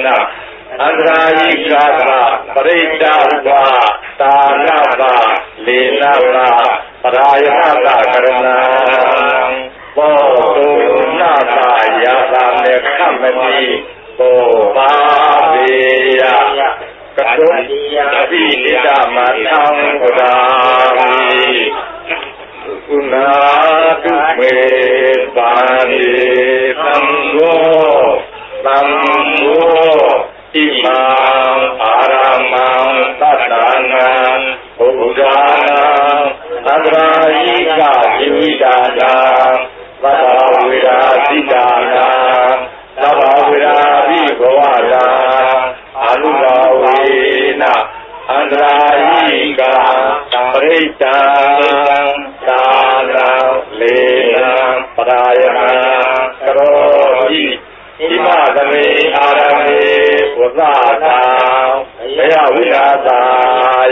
နအန္တရာယိကသပရိတ္တသသာနသလေနသပရာယနသကရဏဘောတုနာသယာတာမေခမ္မတိဘောပါပေယကတုတပိတိတမသံဝဒာမိကုဏာတုမေပါတိသံဃောသံဃောဣမံအာရမံသတ္တနာဘုဒ္ဓနာအန္တရာယိကဇီဝိတာနာသဗ္ဗဝေရာဇိတာနာသဗ္ဗဝေရာပိဘဝတံအနုဘာဝေနအန္တရာယိကပရိတံသာနံလေနံပရာယနံကရောတိဣမသမေအာရမေဝဇတံဘယဝိလာသာ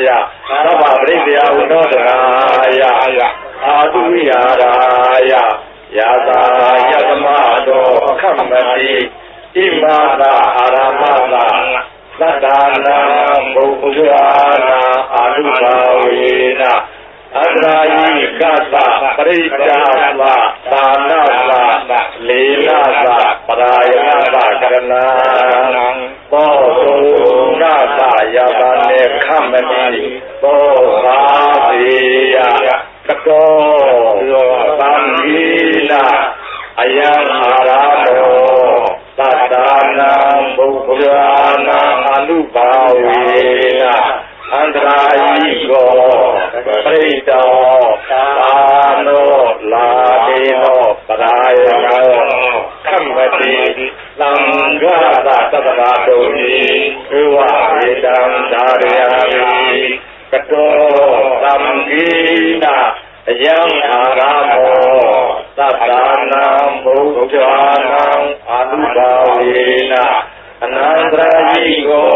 ယသဗ္ဗပရိသေယဝိနောဒရာယအာတုယာရာယယတာယသမတောခမ္မတိဣမသာအာရမသာသတ္တနာဘုဒ္ဓနာအာနုဘာဝေနအန္တရာယိကသပရိစ္ဆာသသာနသလေနသပရာယနသကရဏသောတုနာသယာတာနေခမ္မတိသောပါပေယကတောသံဃိနာအယံအာရမောသတ္တနာဘုဒ္ဓနာအနုဘာဝေနအန္တရာယိကောပရိတောသာနောလာဒေနောပရာယနောခမ္မတိသံဃာသတ္တဗာတုံိဧဝေတံသာရယာမိကတောသံဃိနာအယံအာရမောသတ္တနာဘုဒ္ဓနာအနုဘာဝေနအနန္တရာယိကော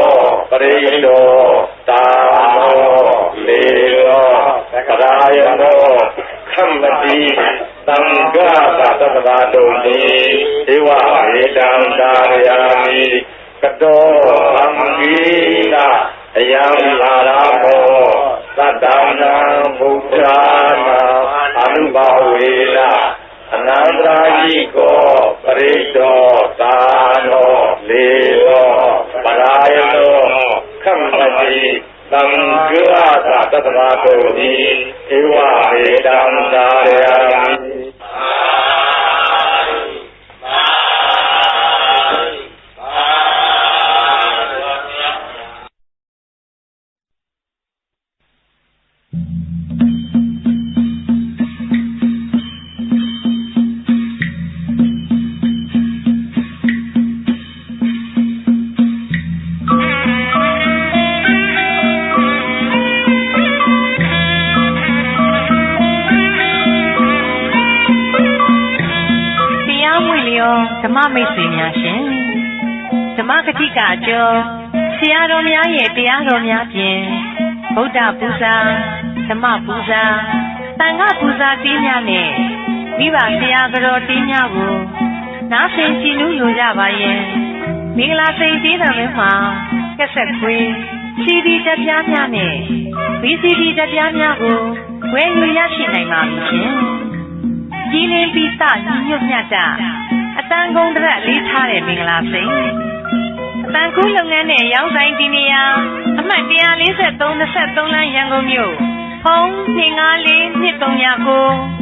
ပရိတောသာနောလေနောပရာယနောခမ္မတိသံဃာသတ္တဗာတုံိဧဝေတံသာရယာမိကတောသံဃိနာအယံအာရမောသတ္တနာဘုဒ္ဓနာအနုဘာဝေနအနန္တရာယိကောပရိတောသာနောလေနောပရာယနောခမ္မတိ သံဃာသာတတမတောတိဧဝမေတံသာရယဓမ္မမိတ်ဆွေများရှင်ဓမ္မကတိကအကျော်ဆရာတော်များရဲ့တရားတော်များဖြင့်ဗုဒ္ဓပူဇာဓမ္မပူဇာသံဃာပူဇာတင်းများနဲ့မိဘဆရာတော်တင်းများကိုနားဆင်ကြည်နူးလိုကြပါရဲ့မင်္ဂလာစိန်သေးတော်မှာကက်ဆက်ခွေး CD တက်ပြားများနဲ့ VCD တက်ပြားများကိုဝယ်ယူရရှိနိုင်ပါပြီရှင်ကြီးလင်းပြီးစညွတ်မြတ်တာအတန်ကုန်တရက်လေးထားတဲ့မင်္ဂလာစိန်အတန်ကူးလုပ်ငန်းနဲ့ရောင်းဆိုင်ဒီနေရာအမှတ်143 23လမ်းရန်ကုန်မြို့ဖုန်း254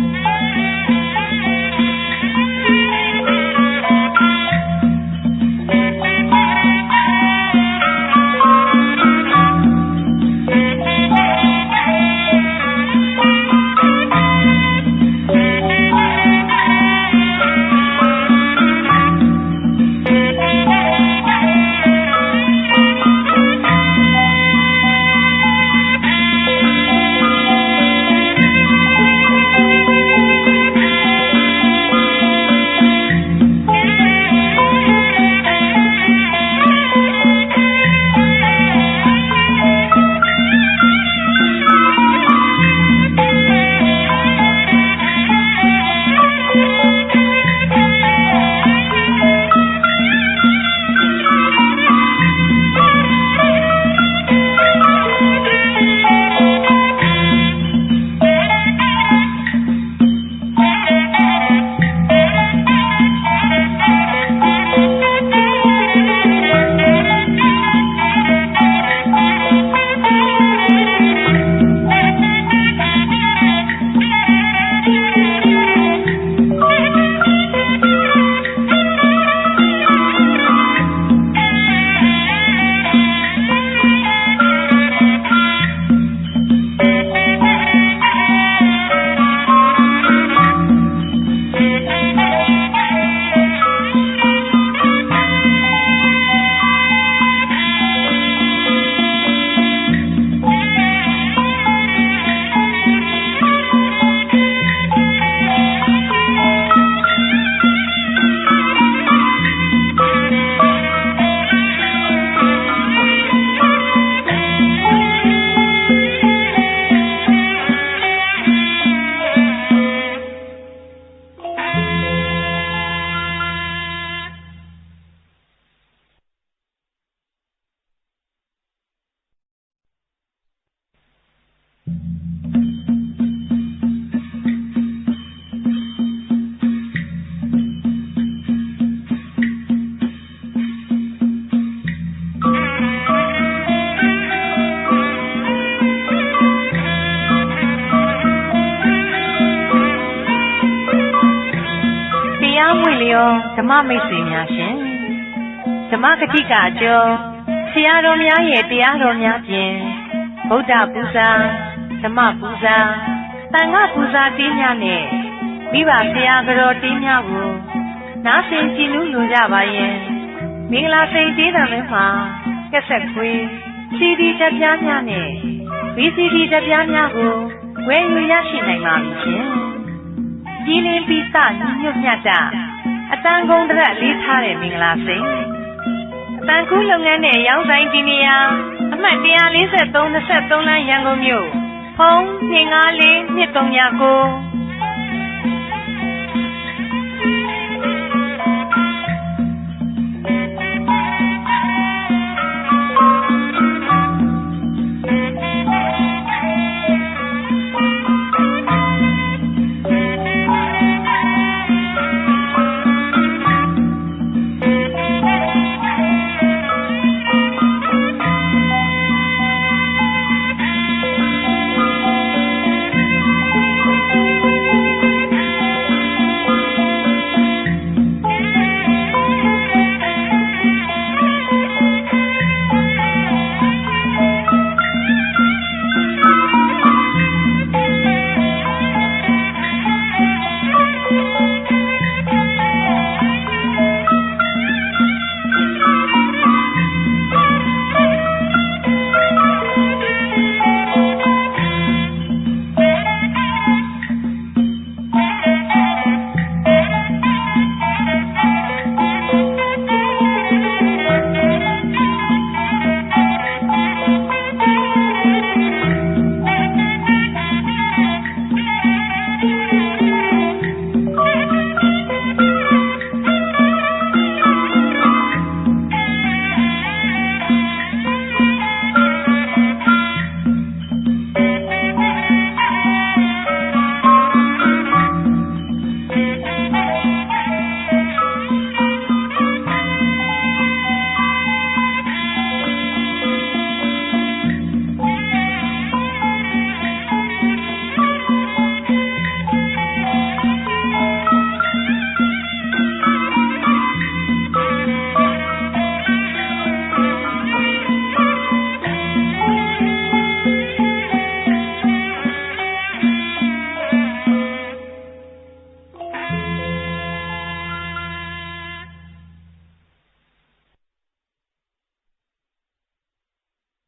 2309ဓမ္မမိတ်ဆွေများရှင်ဓမ္မကတိကအကျော်ဆရာတော်များရဲ့တရားတော်များဖြင့်ဗုဒ္ဓပူဇာဓမ္မပူဇာသံဃာပူဇာတင်းများနဲ့မိဘဆရာတော်တင်းများကိုနားဆင်ကြည်နူးလိုကြပါရဲ့မင်္ဂလာစိန်သေးတော်မှာကက်ဆက်ခွေး CD တက်ပြားများနဲ့ VCD တက်ပြားများကိုဝယ်ယူရရှိနိုင်ပါပြီရှင်ကြီးလင်းပြီးစညွတ်မြတ်တာအတန်ကုန်တရက်လေးထားတဲ့မင်္ဂလာစိန်အတန်ကူးလုပ်ငန်းနဲ့ရောင်းဆိုင်ဒီနေရာအမှတ်143 23လမ်းရန်ကုန်မြို့ဖုန်း254 2309